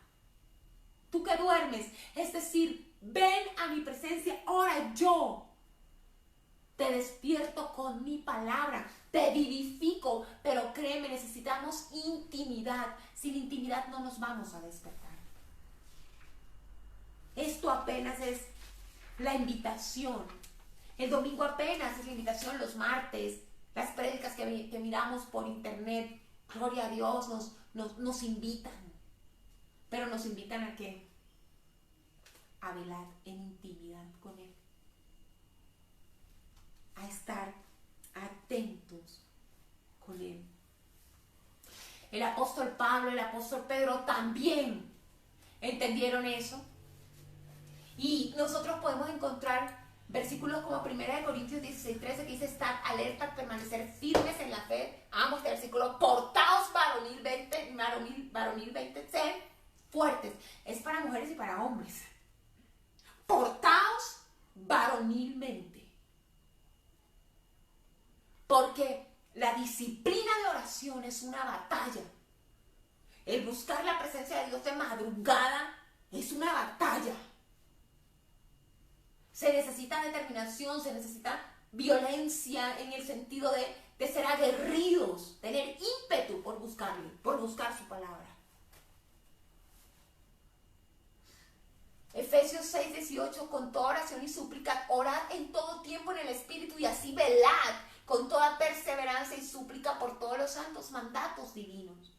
tú que duermes, es decir, ven a mi presencia, ahora yo te despierto con mi palabra, te vivifico, pero créeme, necesitamos intimidad, sin intimidad no nos vamos a despertar. Esto apenas es la invitación, el domingo apenas es la invitación, los martes, las prédicas que miramos por internet, gloria a Dios, nos invitan. Pero nos invitan ¿a qué? A velar en intimidad con Él. A estar atentos con Él. El apóstol Pablo, el apóstol Pedro también entendieron eso. Y nosotros podemos encontrar versículos como 1 Corintios 16, 13 que dice estar alerta, permanecer firmes en la fe. Amo este versículo. Portaos varonilmente, sed fuertes. Es para mujeres y para hombres. Portaos varonilmente. Porque la disciplina de oración es una batalla. El buscar la presencia de Dios de madrugada es una batalla. Se necesita determinación, se necesita violencia en el sentido de ser aguerridos, tener ímpetu por buscarle, por buscar su palabra. Efesios 6, 18, con toda oración y súplica, orad en todo tiempo en el Espíritu y así velad con toda perseverancia y súplica por todos los santos mandatos divinos.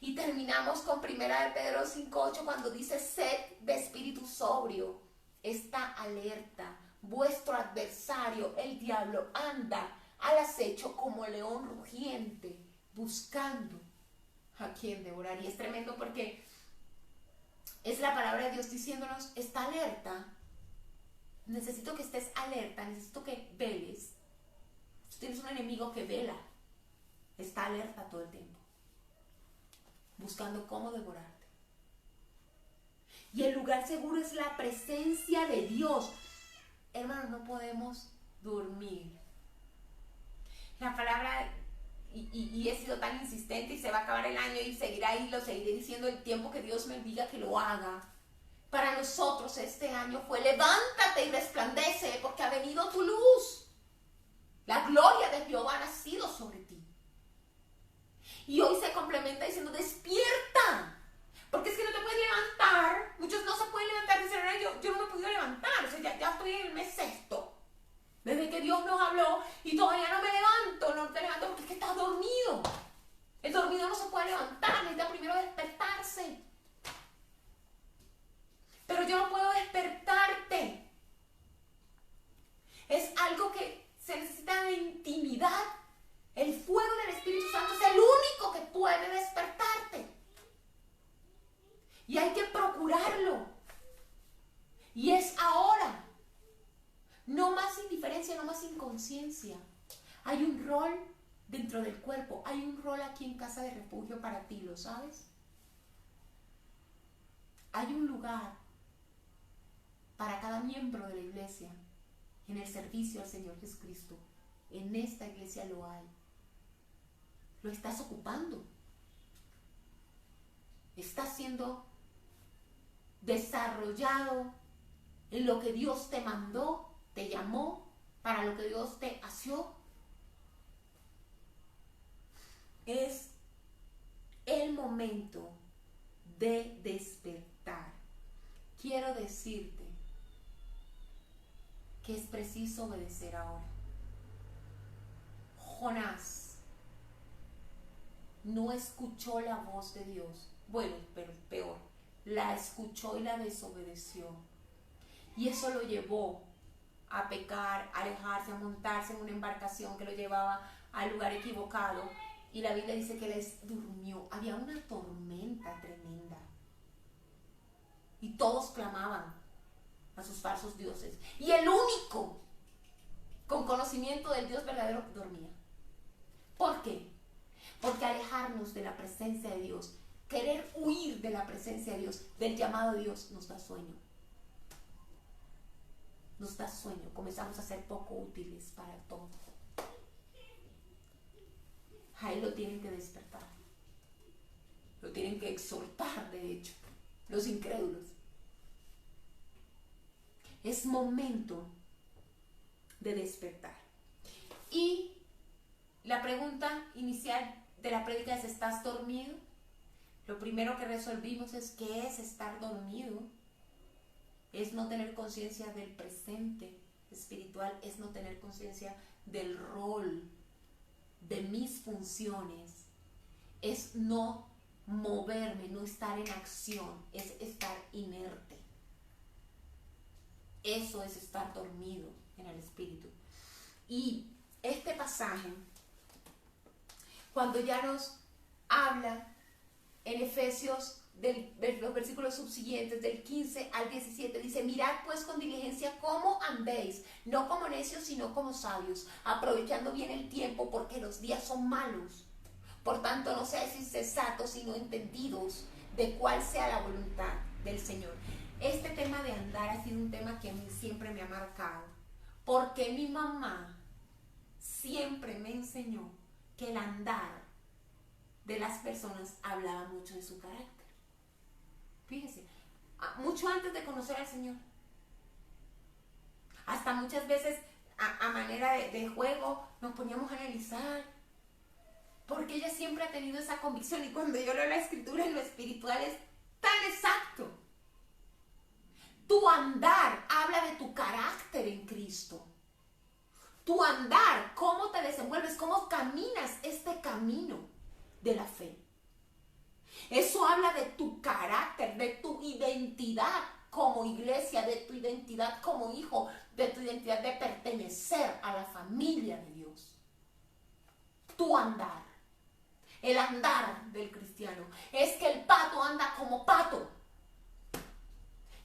Y terminamos con 1 Pedro 5, 8 cuando dice, sed de espíritu sobrio. Está alerta, vuestro adversario, el diablo, anda al acecho como león rugiente, buscando a quien devorar. Y es tremendo porque es la palabra de Dios diciéndonos, está alerta, necesito que estés alerta, necesito que veles. Tú tienes un enemigo que vela, está alerta todo el tiempo, buscando cómo devorarte. Y el lugar seguro es la presencia de Dios. Hermanos, no podemos dormir. La palabra, y he sido tan insistente y se va a acabar el año y seguirá ahí, lo seguiré diciendo el tiempo que Dios me diga que lo haga. para nosotros este año fue: levántate y resplandece, porque ha venido tu luz. La gloria de Jehová ha nacido sobre ti. Y hoy se complementa diciendo: despierta. Porque es que no te puedes levantar. Muchos no se pueden levantar y dicen: yo no me he podido levantar. O sea, ya estoy en el mes sexto. Desde que Dios nos habló y todavía no me levanto. No te levanto porque es que estás dormido. El dormido no se puede levantar. Necesita primero despertarse. Pero yo no puedo despertarte. Es algo que se necesita de intimidad. El fuego del Espíritu Santo es el único que puede despertarte. Y hay que procurarlo. Y es ahora. No más indiferencia, no más inconsciencia. Hay un rol dentro del cuerpo. Hay un rol aquí en Casa de Refugio para ti, ¿lo sabes? Hay un lugar para cada miembro de la iglesia en el servicio al Señor Jesucristo. En esta iglesia lo hay. Lo estás ocupando. Está siendo desarrollado en lo que Dios te mandó, te llamó, para lo que Dios te asió. Es el momento de despertar. Quiero decirte que es preciso obedecer ahora. Jonás no escuchó la voz de Dios. Bueno, pero peor, la escuchó y la desobedeció. Y eso lo llevó a pecar, a alejarse, a montarse en una embarcación que lo llevaba al lugar equivocado. Y la Biblia dice que les durmió. Había una tormenta tremenda. Y todos clamaban a sus falsos dioses. Y el único con conocimiento del Dios verdadero dormía. ¿Por qué? Porque alejarnos de la presencia de Dios, querer huir de la presencia de Dios, del llamado de Dios, nos da sueño. Nos da sueño. Comenzamos a ser poco útiles para todo. A él lo tienen que despertar. Lo tienen que exhortar, de hecho, los incrédulos. Es momento de despertar. Y la pregunta inicial de la prédica es: ¿estás dormido? Lo primero que resolvimos es: ¿qué es estar dormido? Es no tener conciencia del presente espiritual, es no tener conciencia del rol, de mis funciones, es no moverme, no estar en acción, es estar inerte. Eso es estar dormido en el espíritu. Y este pasaje, cuando ya nos habla en Efesios, de los versículos subsiguientes, del 15 al 17, dice: mirad pues con diligencia cómo andéis, no como necios, sino como sabios, aprovechando bien el tiempo, porque los días son malos. Por tanto, no seáis insensatos, sino entendidos de cuál sea la voluntad del Señor. Este tema de andar ha sido un tema que a mí siempre me ha marcado, porque mi mamá siempre me enseñó que el andar de las personas hablaba mucho de su carácter. Fíjese, mucho antes de conocer al Señor. Hasta muchas veces a manera de juego nos poníamos a analizar, porque ella siempre ha tenido esa convicción. Y cuando yo leo la escritura en lo espiritual es tan exacto. Tu andar habla de tu carácter en Cristo. Tu andar, cómo te desenvuelves, cómo caminas este camino de la fe. Eso habla de tu carácter, de tu identidad como iglesia, de tu identidad como hijo, de tu identidad de pertenecer a la familia de Dios. Tu andar, el andar del cristiano, es que el pato anda como pato.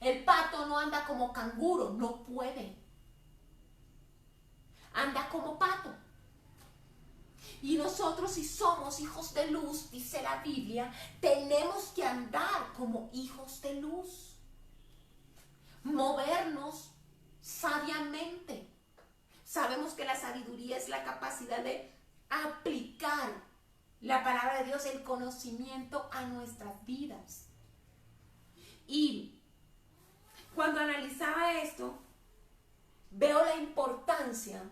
El pato no anda como canguro, no puede. Anda como pato. Y nosotros, si somos hijos de luz, dice la Biblia, tenemos que andar como hijos de luz. Movernos sabiamente. Sabemos que la sabiduría es la capacidad de aplicar la palabra de Dios, el conocimiento a nuestras vidas. Y Cuando analizaba esto, veo la importancia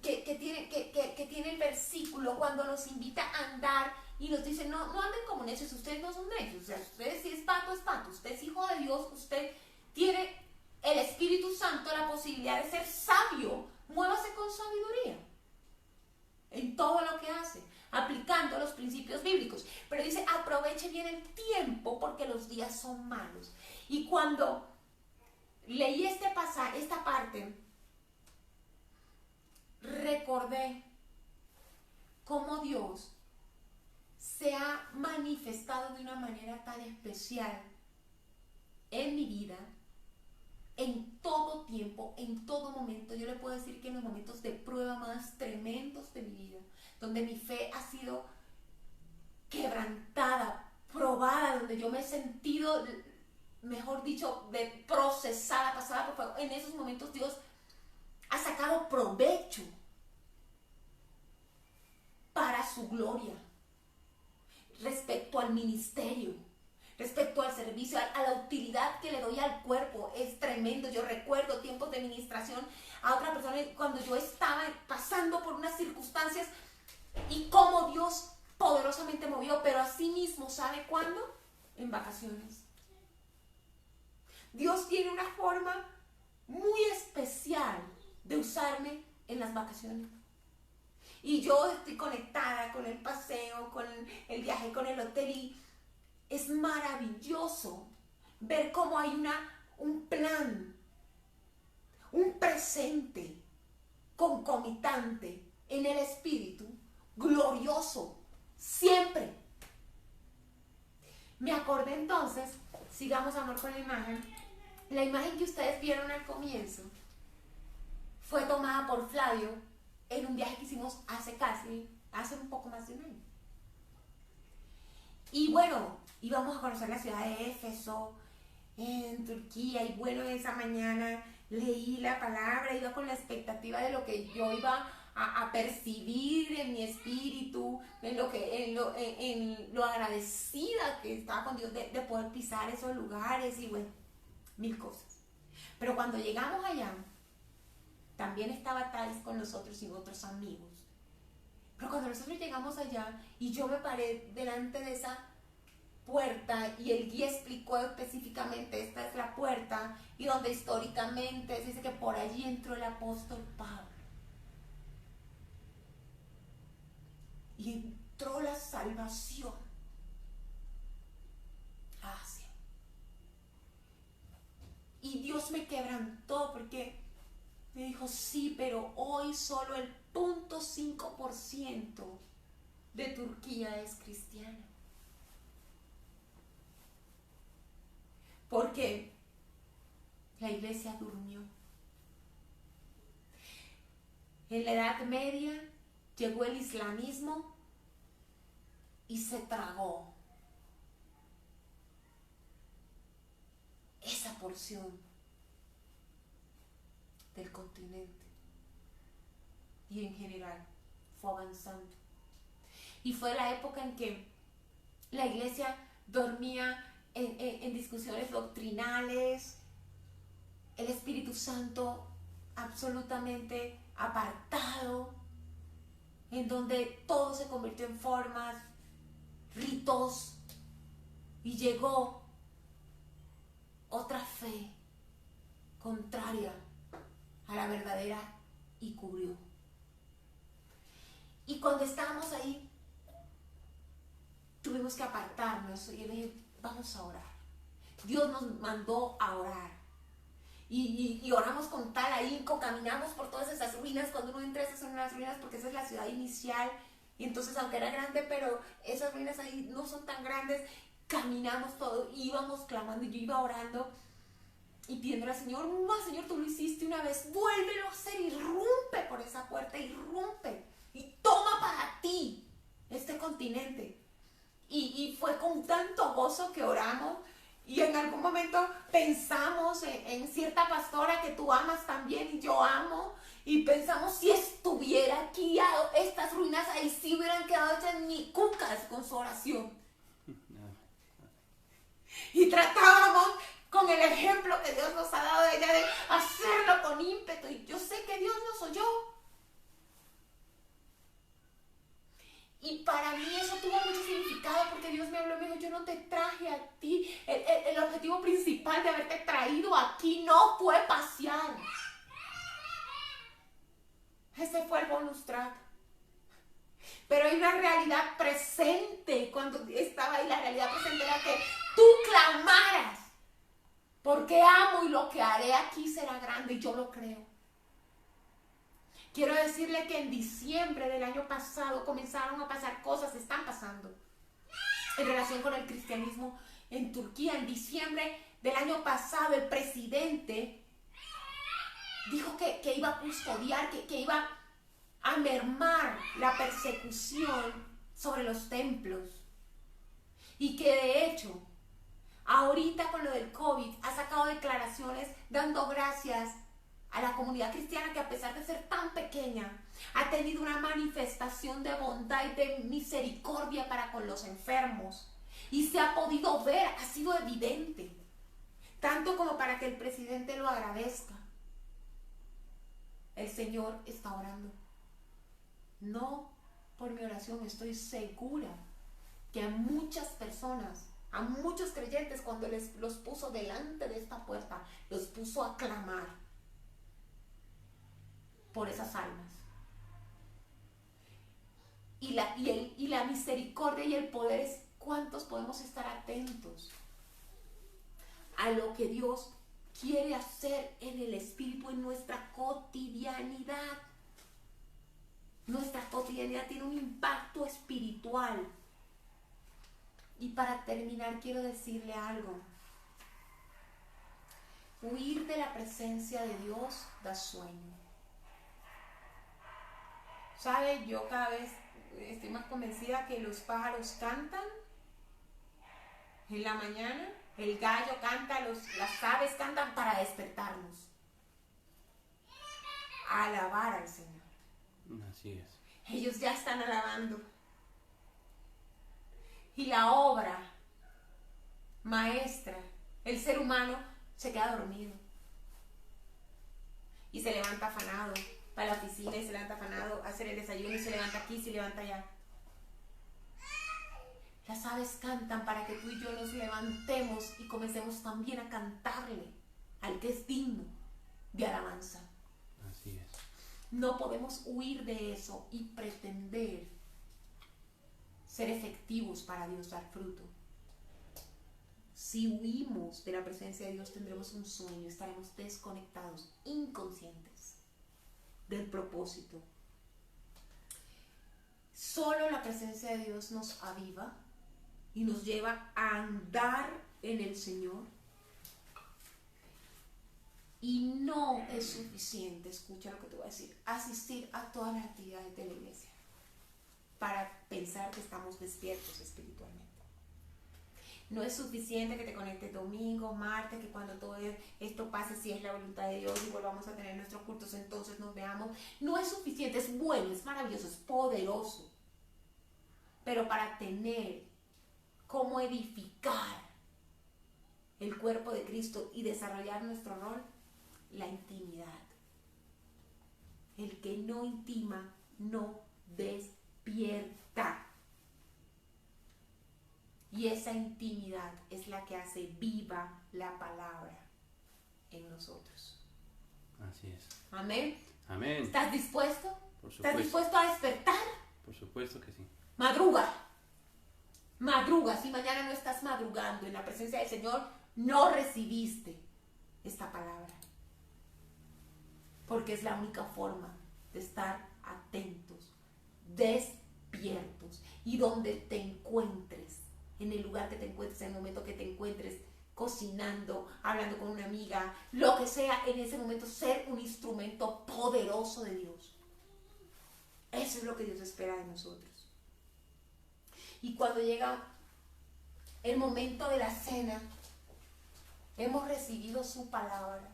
que tiene el versículo cuando nos invita a andar y nos dice, no anden como necios, ustedes no son necios, o sea, ustedes si es pato, usted es hijo de Dios, usted tiene el Espíritu Santo, la posibilidad de ser sabio, muévase con sabiduría en todo lo que hace, aplicando los principios bíblicos. Pero dice, aproveche bien el tiempo porque los días son malos. Y cuando leí esta parte, recordé cómo Dios se ha manifestado de una manera tan especial en mi vida, en todo tiempo, en todo momento. Yo le puedo decir que en los momentos de prueba más tremendos de mi vida, donde mi fe ha sido quebrantada, probada, donde yo me he sentido, mejor dicho, de procesada, pasada por fuego, en esos momentos Dios ha sacado provecho para su gloria, respecto al ministerio, respecto al servicio, a la utilidad que le doy al cuerpo. Es tremendo. Yo recuerdo tiempos de ministración a otra persona cuando yo estaba pasando por unas circunstancias y cómo Dios poderosamente movió, pero así mismo, ¿sabe cuándo? En vacaciones. Dios tiene una forma muy especial de usarme en las vacaciones. Y yo estoy conectada con el paseo, con el viaje, con el hotel, y es maravilloso ver cómo hay un plan, un presente concomitante en el Espíritu, glorioso, siempre. Me acordé entonces, sigamos amor con la imagen que ustedes vieron al comienzo fue tomada por Flavio en un viaje que hicimos hace un poco más de un año. Y bueno, íbamos a conocer la ciudad de Éfeso, en Turquía, y bueno, esa mañana leí la palabra, iba con la expectativa de lo que yo iba a percibir en mi espíritu, en lo agradecida que estaba con Dios de poder pisar esos lugares y bueno, mil cosas. Pero cuando llegamos allá, también estaba Thais con nosotros y otros amigos. Pero cuando nosotros llegamos allá y yo me paré delante de esa puerta y el guía explicó específicamente, esta es la puerta, y donde históricamente se dice que por allí entró el apóstol Pablo. Y entró la salvación a Asia. Y Dios me quebrantó porque me dijo, sí, pero hoy solo el 0.5% de Turquía es cristiana. Porque la iglesia durmió. En la Edad Media llegó el islamismo y se tragó esa porción del continente y en general fue avanzando. Y fue la época en que la iglesia dormía en discusiones doctrinales, el Espíritu Santo absolutamente apartado, en donde todo se convirtió en formas, ritos, y llegó otra fe contraria a la verdadera y cubrió. Y cuando estábamos ahí, tuvimos que apartarnos y le dije, vamos a orar. Dios nos mandó a orar. Y oramos con tal ahínco, caminamos por todas esas ruinas. Cuando uno entra, esas son las ruinas porque esa es la ciudad inicial. Y entonces, aunque era grande, pero esas ruinas ahí no son tan grandes, caminamos todo, íbamos clamando, y yo iba orando y pidiéndole al Señor, no, Señor, tú lo hiciste una vez, vuélvelo a hacer, irrumpe por esa puerta, irrumpe y toma para ti este continente. Y fue con tanto gozo que oramos. Y en algún momento pensamos en cierta pastora que tú amas también y yo amo. Y pensamos, si estuviera aquí, estas ruinas ahí sí hubieran quedado hechas ni cucas con su oración. Y tratábamos con el ejemplo que Dios nos ha dado de ella, de hacerlo con ímpetu. Y yo sé que Dios nos oyó. Y para mí eso tuvo mucho significado, porque Dios me habló y me dijo, yo no te traje a ti. El objetivo principal de haberte traído aquí no fue pasear. Ese fue el bonus track. Pero hay una realidad presente. Cuando estaba ahí, la realidad presente era que tú clamaras, porque amo y lo que haré aquí será grande, y yo lo creo. Quiero decirle que en diciembre del año pasado comenzaron a pasar cosas, están pasando, en relación con el cristianismo en Turquía. En diciembre del año pasado el presidente dijo que iba a custodiar, que iba a mermar la persecución sobre los templos. Y que de hecho, ahorita con lo del COVID, ha sacado declaraciones dando gracias a la comunidad cristiana, que a pesar de ser tan pequeña, ha tenido una manifestación de bondad y de misericordia para con los enfermos. Y se ha podido ver, ha sido evidente, tanto como para que el presidente lo agradezca. El Señor está orando. No por mi oración, estoy segura que a muchas personas, a muchos creyentes, cuando los puso delante de esta puerta, los puso a clamar por esas almas. Y la misericordia y el poder es cuántos podemos estar atentos a lo que Dios quiere hacer en el Espíritu, en nuestra cotidianidad. Nuestra cotidianidad tiene un impacto espiritual. Y para terminar, quiero decirle algo. Huir de la presencia de Dios da sueño. ¿Sabe? Yo cada vez estoy más convencida que los pájaros cantan en la mañana, el gallo canta, las aves cantan para despertarnos. A alabar al Señor. Así es. Ellos ya están alabando. Y la obra maestra, el ser humano, se queda dormido. Y se levanta afanado para la oficina, y se levanta afanado a hacer el desayuno, y se levanta aquí, y se levanta allá. Las aves cantan para que tú y yo nos levantemos y comencemos también a cantarle al que es digno de alabanza. Así es. No podemos huir de eso y pretender ser efectivos para Dios, dar fruto. Si huimos de la presencia de Dios, tendremos un sueño, estaremos desconectados, inconscientes del propósito. Solo la presencia de Dios nos aviva y nos lleva a andar en el Señor. Y no es suficiente, escucha lo que te voy a decir, asistir a todas las actividades de la iglesia para pensar que estamos despiertos espiritualmente. No es suficiente que te conectes domingo, martes, que cuando todo esto pase, si es la voluntad de Dios, y volvamos a tener nuestros cultos, entonces nos veamos. No es suficiente, es bueno, es maravilloso, es poderoso. Pero para tener cómo edificar el cuerpo de Cristo y desarrollar nuestro rol, la intimidad. El que no intima, no despierta. Y esa intimidad es la que hace viva la palabra en nosotros. Así es. Amén. Amén. ¿Estás dispuesto? Por supuesto. ¿Estás dispuesto a despertar? Por supuesto que sí. Madruga. Madruga. Si mañana no estás madrugando en la presencia del Señor, no recibiste esta palabra. Porque es la única forma de estar atentos, despiertos. Y donde te encuentres, en el lugar que te encuentres, en el momento que te encuentres, cocinando, hablando con una amiga, lo que sea, en ese momento ser un instrumento poderoso de Dios. Eso es lo que Dios espera de nosotros. Y cuando llega el momento de la cena, hemos recibido su palabra.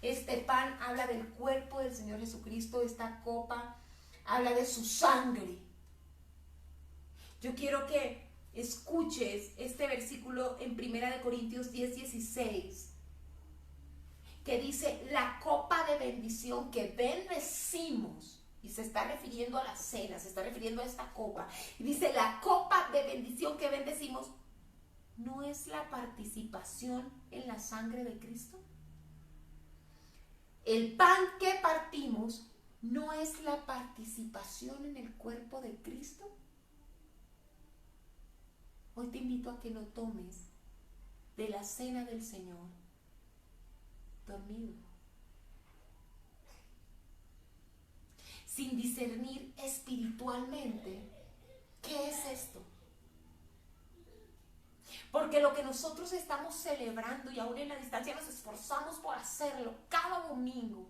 Este pan habla del cuerpo del Señor Jesucristo, esta copa habla de su sangre. Yo quiero que escuches este versículo en 1 Corintios 10:16, que dice, la copa de bendición que bendecimos, y se está refiriendo a la cena, se está refiriendo a esta copa, y dice, la copa de bendición que bendecimos, ¿no es la participación en la sangre de Cristo? El pan que partimos, ¿no es la participación en el cuerpo de Cristo? Hoy te invito a que no tomes de la cena del Señor dormido, sin discernir espiritualmente qué es esto. Porque lo que nosotros estamos celebrando, y aún en la distancia nos esforzamos por hacerlo cada domingo,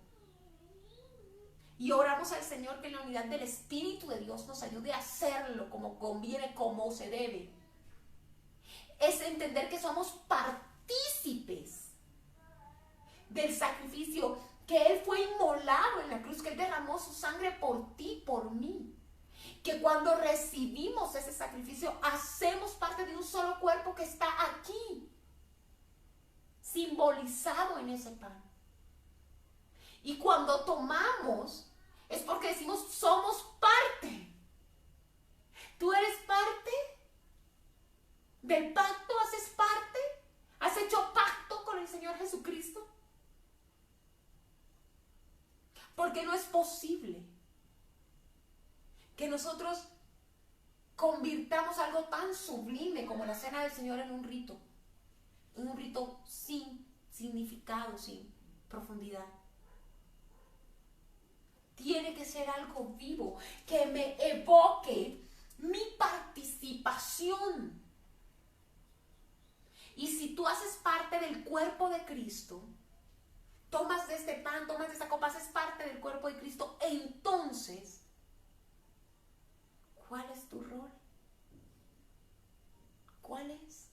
y oramos al Señor que en la unidad del Espíritu de Dios nos ayude a hacerlo como conviene, como se debe, es entender que somos partícipes del sacrificio, que Él fue inmolado en la cruz, que Él derramó su sangre por ti, por mí. Que cuando recibimos ese sacrificio, hacemos parte de un solo cuerpo que está aquí, simbolizado en ese pan. Y cuando tomamos, es porque decimos, somos parte. ¿Tú eres parte del pacto? ¿Haces parte? ¿Has hecho pacto con el Señor Jesucristo? Porque no es posible que nosotros convirtamos algo tan sublime como la cena del Señor en un rito sin significado, sin profundidad. Tiene que ser algo vivo, que me evoque mi participación. Y si tú haces parte del cuerpo de Cristo, tomas de este pan, tomas de esta copa, haces parte del cuerpo de Cristo, entonces, ¿cuál es tu rol? ¿Cuál es?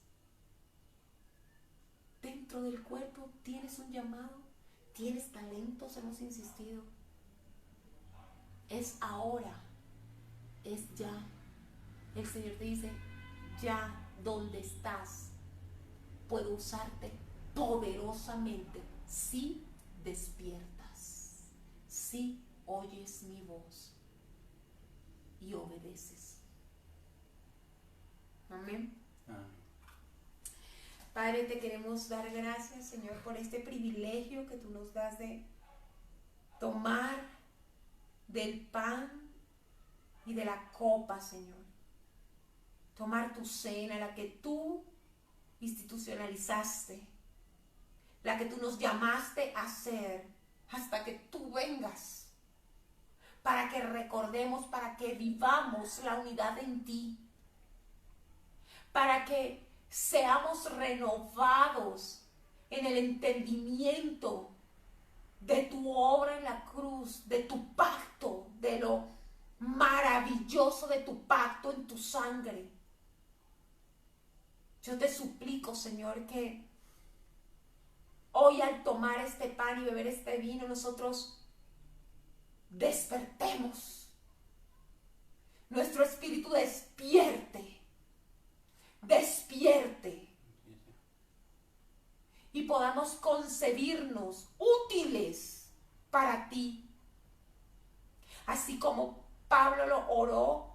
Dentro del cuerpo tienes un llamado, tienes talentos, hemos insistido. Es ahora, es ya. El Señor te dice, ya donde estás, puedo usarte poderosamente si despiertas, si oyes mi voz y obedeces. Amén. Padre, te queremos dar gracias, Señor, por este privilegio que tú nos das de tomar del pan y de la copa, Señor. Tomar tu cena, la que tú institucionalizaste, la que tú nos llamaste a hacer hasta que tú vengas, para que recordemos, para que vivamos la unidad en ti, para que seamos renovados en el entendimiento de tu obra en la cruz, de tu pacto, de lo maravilloso de tu pacto en tu sangre. Yo te suplico, Señor, que hoy al tomar este pan y beber este vino, nosotros despertemos, nuestro espíritu despierte y podamos concebirnos útiles para ti. Así como Pablo lo oró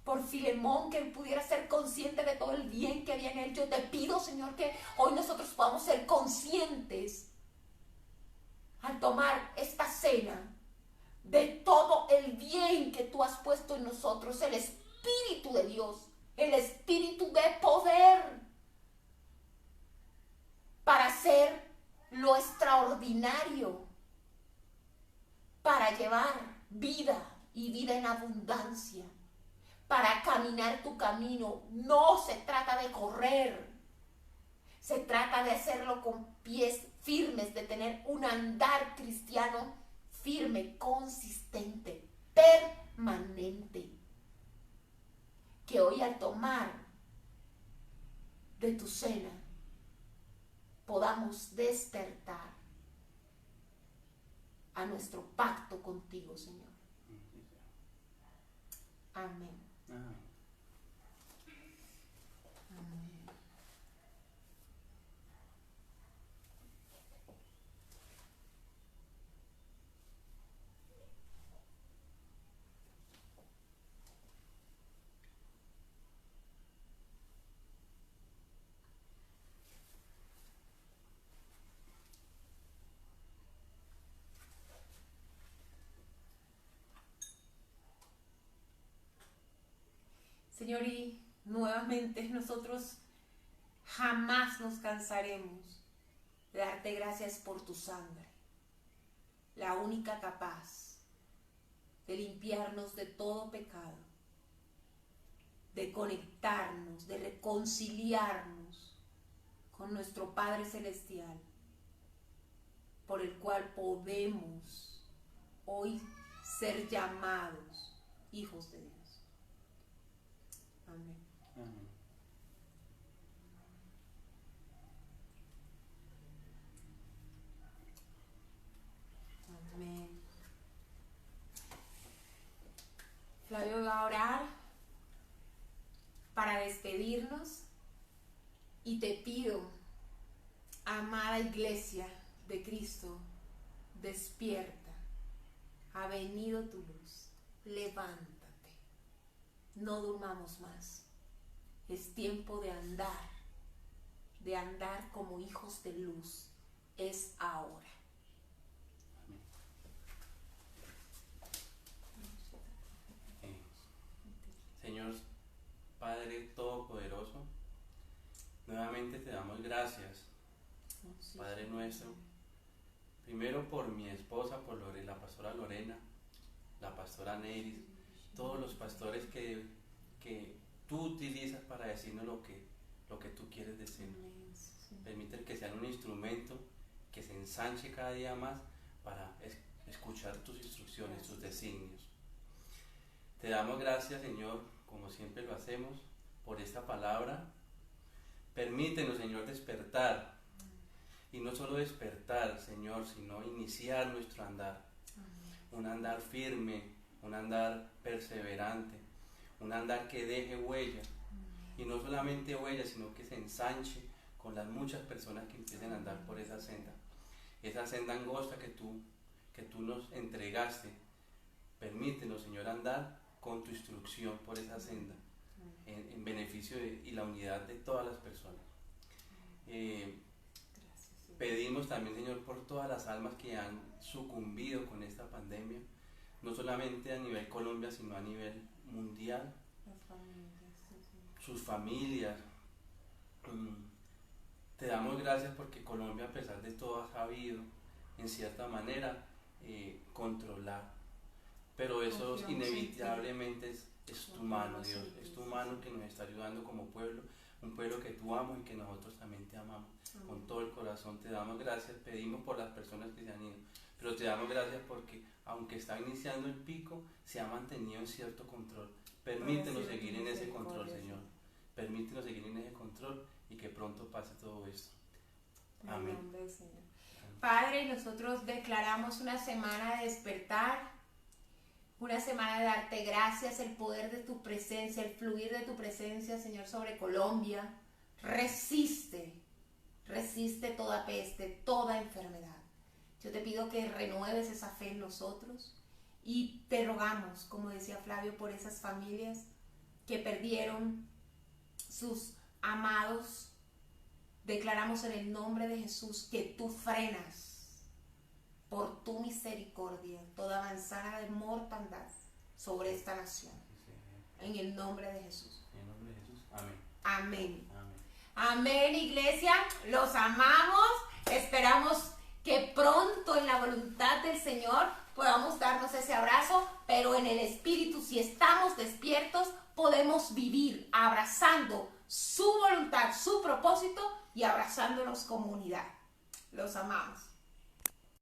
por Filemón, que él pudiera ser consciente de todo el bien que habían hecho. Te pido, Señor, que hoy nosotros podamos ser conscientes al tomar esta cena de todo el bien que tú has puesto en nosotros, el Espíritu de Dios, el Espíritu de poder para hacer lo extraordinario, para llevar vida y vida en abundancia, para caminar tu camino. No se trata de correr, se trata de hacerlo con pies firmes, de tener un andar cristiano firme, consistente, permanente. Que hoy al tomar de tu cena podamos despertar a nuestro pacto contigo, Señor. Amén. Señor, y nuevamente nosotros jamás nos cansaremos de darte gracias por tu sangre, la única capaz de limpiarnos de todo pecado, de conectarnos, de reconciliarnos con nuestro Padre Celestial, por el cual podemos hoy ser llamados hijos de Dios. Amén. Amén. Amén. Flavio va a orar para despedirnos y te pido, amada iglesia de Cristo, despierta, ha venido tu luz, levántate, no durmamos más, es tiempo de andar como hijos de luz, es ahora. Señor Padre Todopoderoso, nuevamente te damos gracias, Padre nuestro, primero por mi esposa, por la pastora Lorena, la pastora Neiris, todos los pastores que tú utilizas para decirnos lo que tú quieres decir. Permite que sean un instrumento que se ensanche cada día más para escuchar tus instrucciones, tus designios. Te damos gracias, Señor, como siempre lo hacemos, por esta palabra. Permítenos, Señor, despertar. Y no solo despertar, Señor, sino iniciar nuestro andar. Un andar firme, un andar perseverante, un andar que deje huella. Y no solamente huella, sino que se ensanche con las muchas personas que empiecen a andar por esa senda angosta que tú nos entregaste. Permítenos, Señor, andar con tu instrucción por esa senda, en beneficio y la unidad de todas las personas. Pedimos también, Señor, por todas las almas que han sucumbido con esta pandemia, no solamente a nivel Colombia, sino a nivel mundial. Sus familias. Te damos gracias porque Colombia, a pesar de todo, ha sabido, en cierta manera, controlar. Pero eso inevitablemente es tu mano, Dios, es tu mano que nos está ayudando como pueblo, un pueblo que tú amas y que nosotros también te amamos. Con todo el corazón te damos gracias, pedimos por las personas que se han ido, pero te damos gracias porque aunque está iniciando el pico, se ha mantenido en cierto control. Permítenos seguir en ese control, Señor. Permítenos seguir en ese control y que pronto pase todo esto. Amén. Padre, nosotros declaramos una semana de despertar, una semana de darte gracias, el poder de tu presencia, el fluir de tu presencia, Señor, sobre Colombia. Resiste toda peste, toda enfermedad. Yo te pido que renueves esa fe en nosotros y te rogamos, como decía Flavio, por esas familias que perdieron sus amados. Declaramos en el nombre de Jesús que tú frenas por tu misericordia toda avanzada de mortandad sobre esta nación. En el nombre de Jesús. En el nombre de Jesús. Amén. Amén. Amén. Amén, iglesia. Los amamos. Esperamos que pronto en la voluntad del Señor podamos darnos ese abrazo, pero en el Espíritu, si estamos despiertos, podemos vivir abrazando su voluntad, su propósito y abrazándonos como unidad. Los amamos.